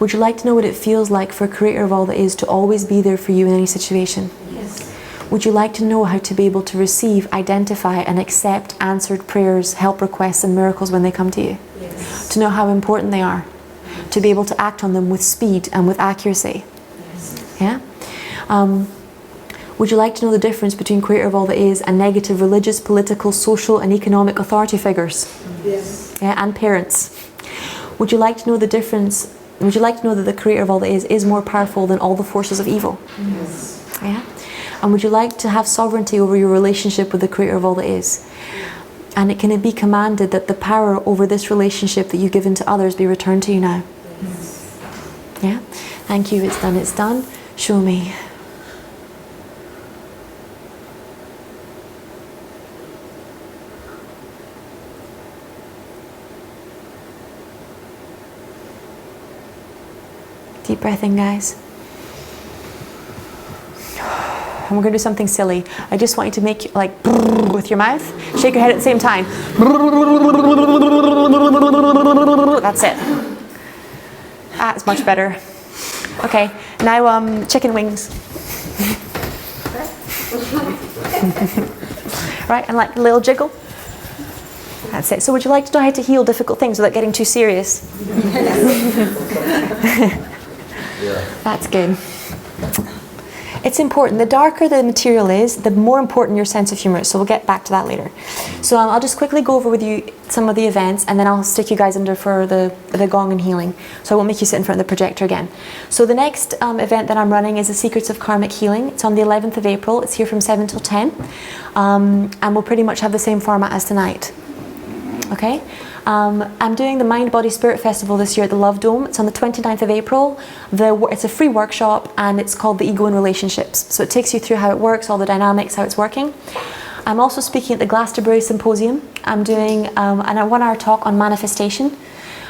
Would you like to know what it feels like for Creator of all that is to always be there for you in any situation? Yes. Would you like to know how to be able to receive, identify and accept answered prayers, help requests and miracles when they come to you? Yes. To know how important they are? To be able to act on them with speed and with accuracy? Yes. Yeah? Would you like to know the difference between Creator of all that is and negative religious, political, social and economic authority figures? Yes. Yeah, and parents? Would you like to know the difference? Would you like to know that the Creator of all that is more powerful than all the forces of evil? Yes. Yeah? And would you like to have sovereignty over your relationship with the Creator of all that is? And can it be commanded that the power over this relationship that you've given to others be returned to you now? Yes. Yeah? Thank you, it's done, it's done. Show me. Deep breath in, guys. And we're going to do something silly. I just want you to make like with your mouth. Shake your head at the same time. That's it. That's much better. Okay, now chicken wings. Right, and like a little jiggle. That's it. So would you like to know how to heal difficult things without getting too serious? That's good. It's important. The darker the material is, the more important your sense of humour is. So we'll get back to that later. So I'll just quickly go over with you some of the events, and then I'll stick you guys under for the gong and healing. So I won't make you sit in front of the projector again. So the next event that I'm running is the Secrets of Karmic Healing. It's on the 11th of April. It's here from 7 till 10. And we'll pretty much have the same format as tonight. Okay? I'm doing the Mind, Body, Spirit Festival this year at the Love Dome. It's on the 29th of April. It's a free workshop, and it's called The Ego in Relationships. So it takes you through how it works, all the dynamics, how it's working. I'm also speaking at the Glastonbury Symposium. I'm doing a 1-hour talk on manifestation.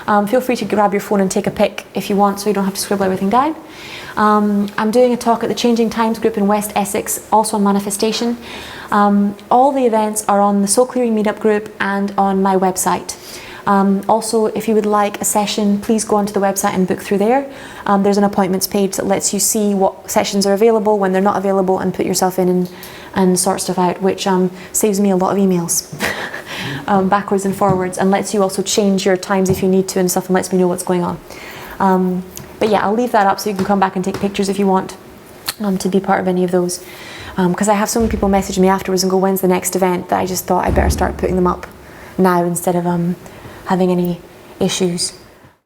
Feel free to grab your phone and take a pic if you want, so you don't have to scribble everything down. I'm doing a talk at the Changing Times group in West Essex, also on manifestation. All the events are on the Soul Clearing Meetup group and on my website. Also, if you would like a session, please go onto the website and book through there. There's an appointments page that lets you see what sessions are available, when they're not available, and put yourself in and sort stuff out, which saves me a lot of emails backwards and forwards, and lets you also change your times if you need to and stuff, and lets me know what's going on. But yeah, I'll leave that up so you can come back and take pictures if you want to be part of any of those. Because I have so many people message me afterwards and go, when's the next event, that I just thought I better start putting them up now instead of having any issues.